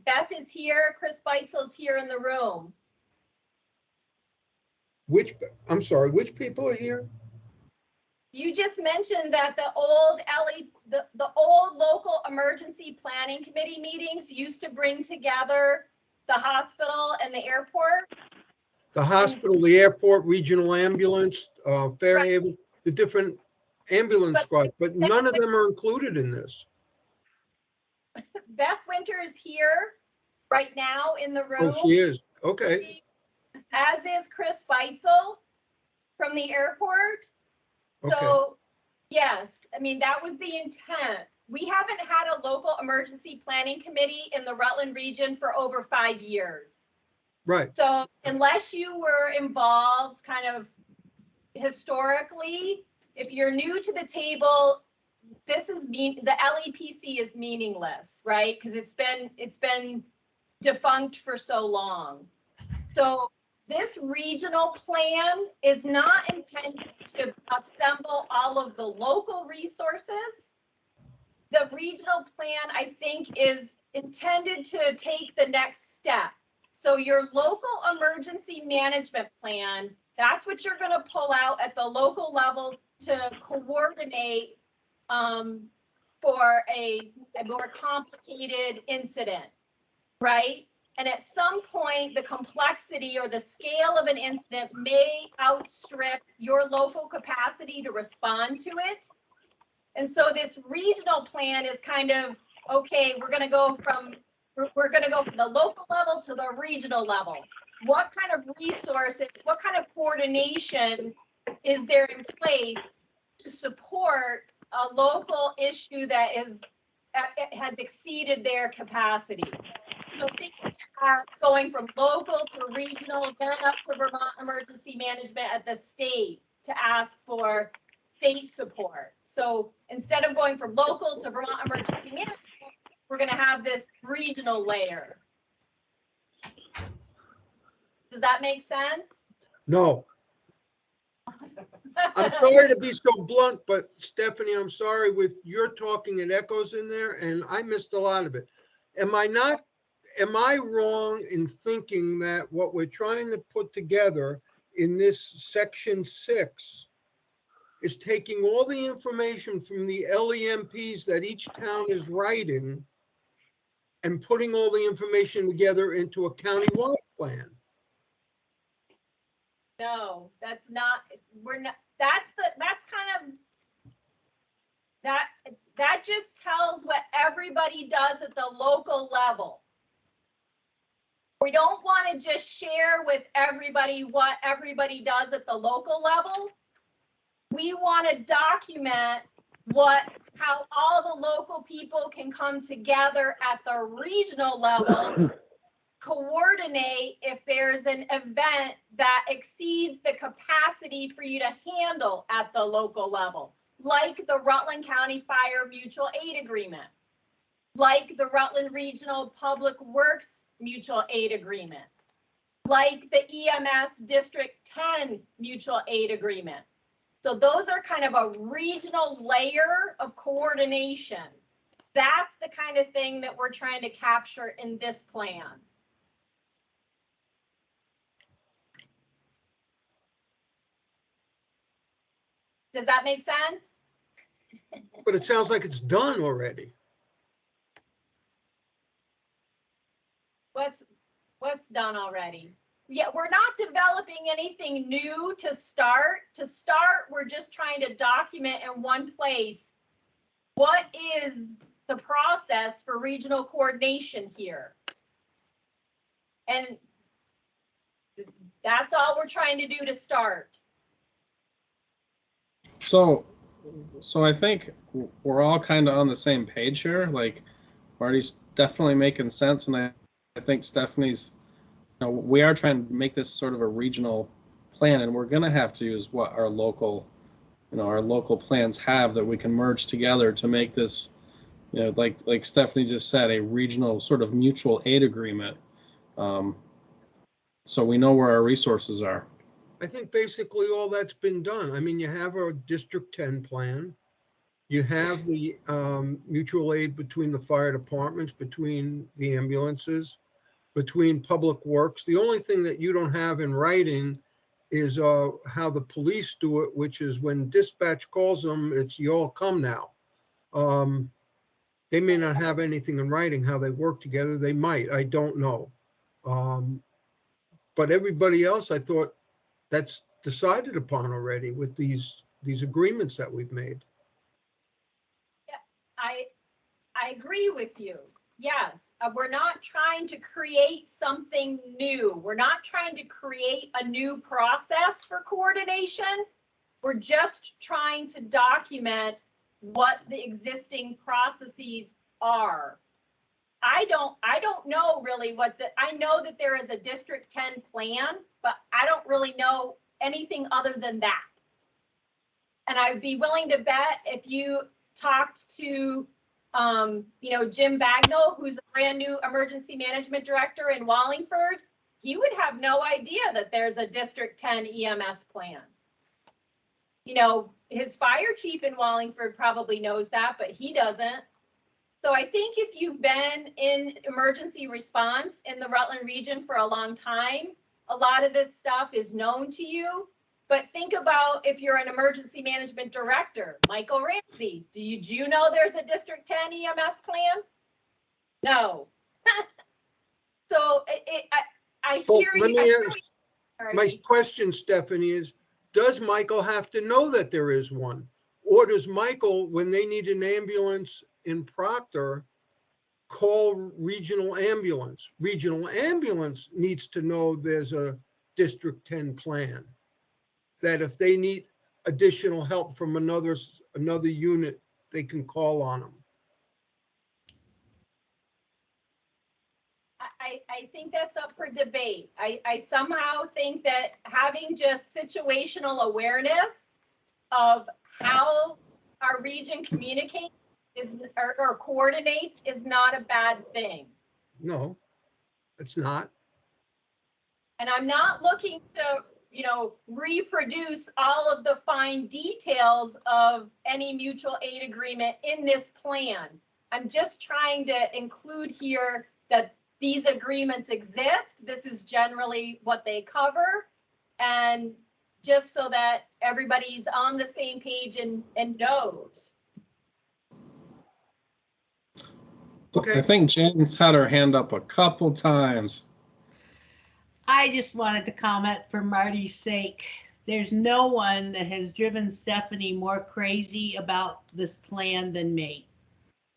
Speaker 1: Beth is here, Chris Beitzel's here in the room.
Speaker 11: I'm sorry, which people are here?
Speaker 1: You just mentioned that the old the old local emergency planning committee meetings used to bring together the hospital and the airport.
Speaker 11: The hospital, the airport, regional ambulance, Fairhaven, the different ambulance squads, but none of them are included in this.
Speaker 1: Beth Winter is here right now in the room.
Speaker 11: Oh, she is. Okay.
Speaker 1: As is Chris Beitzel from the airport.
Speaker 11: Okay.
Speaker 1: So, yes, I mean, that was the intent. We haven't had a local emergency planning committee in the Rutland region for over 5 years.
Speaker 11: Right.
Speaker 1: So unless you were involved kind of historically, if you're new to the table, the LEPC is meaningless, right? Because it's been defunct for so long. So this regional plan is not intended to assemble all of the local resources. The regional plan, I think, is intended to take the next step. So your local emergency management plan, that's what you're going to pull out at the local level to coordinate for a more complicated incident, right? And at some point, the complexity or the scale of an incident may outstrip your local capacity to respond to it. And so this regional plan is kind of, okay, we're going to go from the local level to the regional level. What kind of resources, what kind of coordination is there in place to support a local issue that has exceeded their capacity? So think of it as going from local to regional, then up to Vermont Emergency Management at the state to ask for state support. So instead of going from local to Vermont Emergency Management, we're going to have this regional layer. Does that make sense?
Speaker 11: No. I'm sorry to be so blunt, but Stephanie, I'm sorry, with your talking, it echoes in there and I missed a lot of it. Am I wrong in thinking that what we're trying to put together in this section 6 is taking all the information from the LEMPs that each town is writing and putting all the information together into a countywide plan?
Speaker 1: No, that's not, that's kind of, that just tells what everybody does at the local level. We don't want to just share with everybody what everybody does at the local level. We want to document how all the local people can come together at the regional level, coordinate if there's an event that exceeds the capacity for you to handle at the local level, like the Rutland County Fire Mutual Aid Agreement, like the Rutland Regional Public Works Mutual Aid Agreement, like the EMS District 10 Mutual Aid Agreement. So those are kind of a regional layer of coordination. That's the kind of thing that we're trying to capture in this plan. Does that make sense?
Speaker 11: But it sounds like it's done already.
Speaker 1: What's done already? Yeah, we're not developing anything new to start. To start, we're just trying to document in one place what is the process for regional coordination here. And that's all we're trying to do to start.
Speaker 3: So I think we're all kind of on the same page here. Like Marty's definitely making sense, and I think Stephanie's, we are trying to make this sort of a regional plan, and we're going to have to use what our local plans have that we can merge together to make this, like Stephanie just said, a regional sort of mutual aid agreement. So we know where our resources are.
Speaker 11: I think basically all that's been done. I mean, you have a District 10 plan. You have the mutual aid between the fire departments, between the ambulances, between public works. The only thing that you don't have in writing is how the police do it, which is when dispatch calls them, it's you all come now. They may not have anything in writing how they work together. They might, I don't know. But everybody else, I thought that's decided upon already with these agreements that we've made.
Speaker 1: I agree with you. Yes, we're not trying to create something new. We're not trying to create a new process for coordination. We're just trying to document what the existing processes are. I don't know really I know that there is a District 10 plan, but I don't really know anything other than that. And I'd be willing to bet if you talked to Jim Bagnall, who's a brand new emergency management director in Wallingford, he would have no idea that there's a District 10 EMS plan. His fire chief in Wallingford probably knows that, but he doesn't. So I think if you've been in emergency response in the Rutland region for a long time, a lot of this stuff is known to you. But think about if you're an emergency management director, Michael Ramsey, do you know there's a District 10 EMS plan? No. So I hear
Speaker 11: Let
Speaker 1: you.
Speaker 11: me ask, my question, Stephanie, is, does Michael have to know that there is one? Or does Michael, when they need an ambulance in Proctor, call regional ambulance? Regional ambulance needs to know there's a District 10 plan, that if they need additional help from another unit, they can call on them.
Speaker 1: I think that's up for debate. I somehow think that having just situational awareness of how our region communicates or coordinates is not a bad thing.
Speaker 11: No, it's not.
Speaker 1: And I'm not looking to, reproduce all of the fine details of any mutual aid agreement in this plan. I'm just trying to include here that these agreements exist. This is generally what they cover. And just so that everybody's on the same page and knows.
Speaker 11: Okay.
Speaker 3: I think Jan's had her hand up a couple times.
Speaker 7: I just wanted to comment for Marty's sake. There's no one that has driven Stephanie more crazy about this plan than me.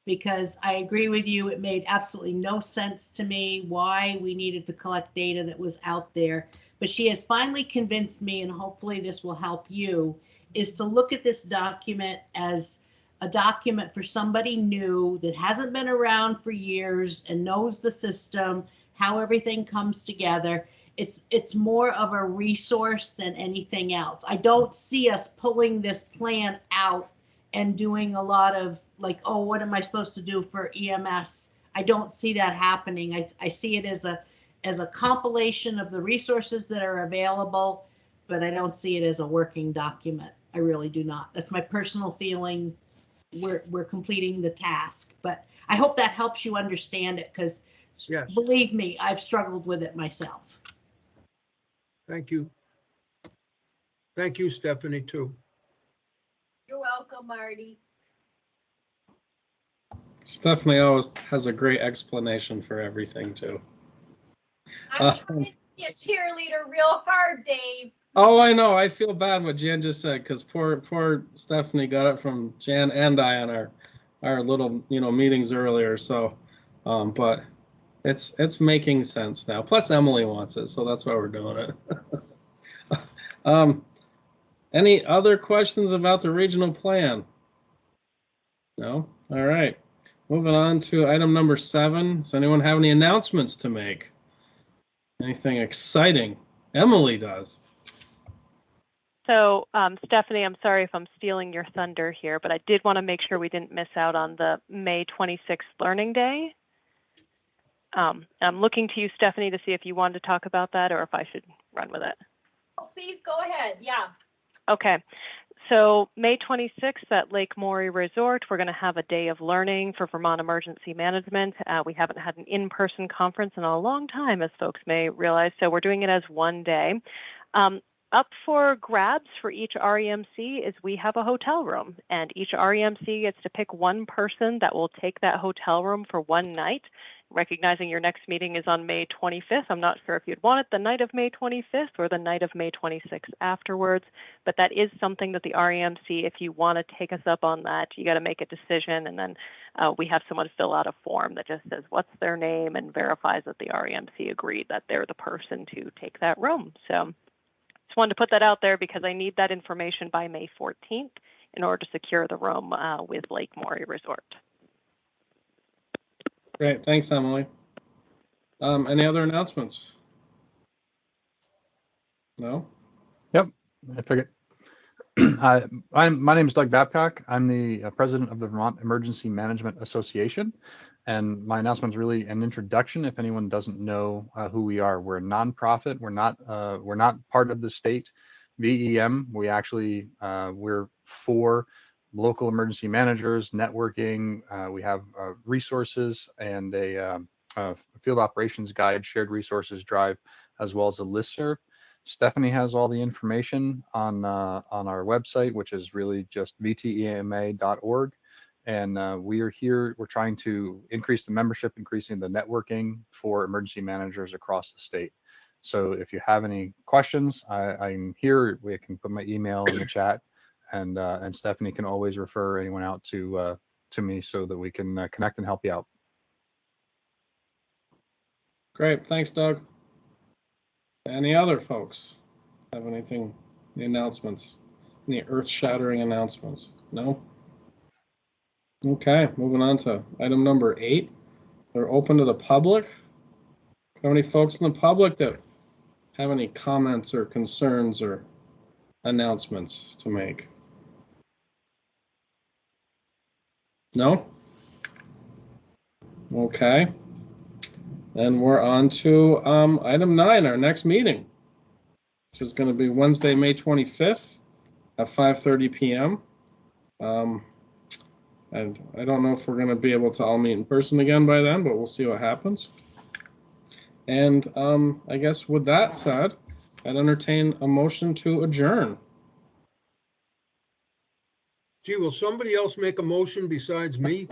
Speaker 7: Because I agree with you, it made absolutely no sense to me why we needed to collect data that was out there. But she has finally convinced me, and hopefully this will help you, is to look at this document as a document for somebody new that hasn't been around for years and knows the system, how everything comes together. It's more of a resource than anything else. I don't see us pulling this plan out and doing a lot of like, oh, what am I supposed to do for EMS? I don't see that happening. I see it as a compilation of the resources that are available, but I don't see it as a working document. I really do not. That's my personal feeling. We're completing the task, but I hope that helps you understand it, because
Speaker 11: yes,
Speaker 7: believe me, I've struggled with it myself.
Speaker 11: Thank you. Thank you, Stephanie, too.
Speaker 1: You're welcome, Marty.
Speaker 3: Stephanie always has a great explanation for everything, too.
Speaker 1: I'm trying to be a cheerleader real hard, Dave.
Speaker 3: Oh, I know. I feel bad what Jan just said, because poor Stephanie got it from Jan and I on our little meetings earlier. So, but it's making sense now. Plus Emily wants it, so that's why we're doing it. Any other questions about the regional plan? No? All right. Moving on to item number 7. Does anyone have any announcements to make? Anything exciting? Emily does.
Speaker 12: So, Stephanie, I'm sorry if I'm stealing your thunder here, but I did want to make sure we didn't miss out on the May 26th Learning Day. I'm looking to you, Stephanie, to see if you wanted to talk about that or if I should run with it.
Speaker 1: Oh, please go ahead. Yeah.
Speaker 12: Okay. So May 26th at Lake Maury Resort, we're going to have a day of learning for Vermont Emergency Management. We haven't had an in-person conference in a long time, as folks may realize, so we're doing it as one day. Up for grabs for each REMC is we have a hotel room, and each REMC gets to pick one person that will take that hotel room for one night. Recognizing your next meeting is on May 25th. I'm not sure if you'd want it the night of May 25th or the night of May 26th afterwards, but that is something that the REMC, if you want to take us up on that, you got to make a decision, and then we have someone fill out a form that just says what's their name and verifies that the REMC agreed that they're the person to take that room. So just wanted to put that out there because I need that information by May 14th in order to secure the room with Lake Maury Resort.
Speaker 3: Great, thanks, Emily. Any other announcements? No?
Speaker 14: Yep, I figured. My name is Doug Babcock. I'm the president of the Vermont Emergency Management Association, and my announcement is really an introduction. If anyone doesn't know who we are, we're a nonprofit. We're not part of the state VEM. We actually we're for local emergency managers, networking. We have resources and a field operations guide, shared resources drive, as well as a listserv. Stephanie has all the information on our website, which is really just vtema.org. And we are here, we're trying to increase the membership, increasing the networking for emergency managers across the state. So if you have any questions, I'm here. We can put my email in the chat, and Stephanie can always refer anyone out to me so that we can connect and help you out.
Speaker 3: Great, thanks, Doug. Any other folks have anything, any announcements, any earth-shattering announcements? No? Okay, moving on to item number 8. They're open to the public. How many folks in the public that have any comments or concerns or announcements to make? No? Okay. Then we're on to item 9, our next meeting, which is going to be Wednesday, May 25th at 5:30 p.m. And I don't know if we're going to be able to all meet in person again by then, but we'll see what happens. And I guess with that said, I'd entertain a motion to adjourn.
Speaker 11: Gee, will somebody else make a motion besides me?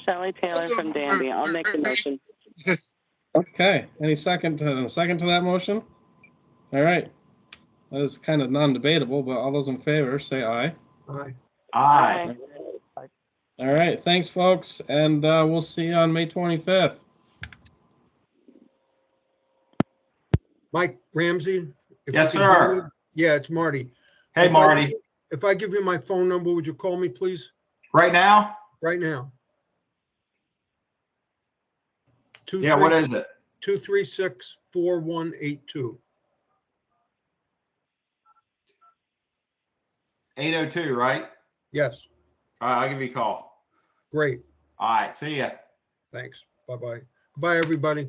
Speaker 15: Shelley Taylor from Danby. I'll make the motion.
Speaker 3: Okay. Any second to that motion? All right. That is kind of non-debatable, but all those in favor say aye.
Speaker 11: Aye.
Speaker 2: Aye.
Speaker 3: All right. Thanks, folks. And we'll see you on May 25th.
Speaker 11: Mike Ramsey?
Speaker 2: Yes, sir.
Speaker 11: Yeah, it's Marty.
Speaker 2: Hey, Marty.
Speaker 11: If I give you my phone number, would you call me, please?
Speaker 2: Right now?
Speaker 11: Right now.
Speaker 2: Yeah, what is it?
Speaker 11: 236-4182.
Speaker 2: 802, right?
Speaker 11: Yes.
Speaker 2: All right, I'll give you a call.
Speaker 11: Great.
Speaker 2: All right, see ya.
Speaker 11: Thanks. Bye-bye. Bye, everybody.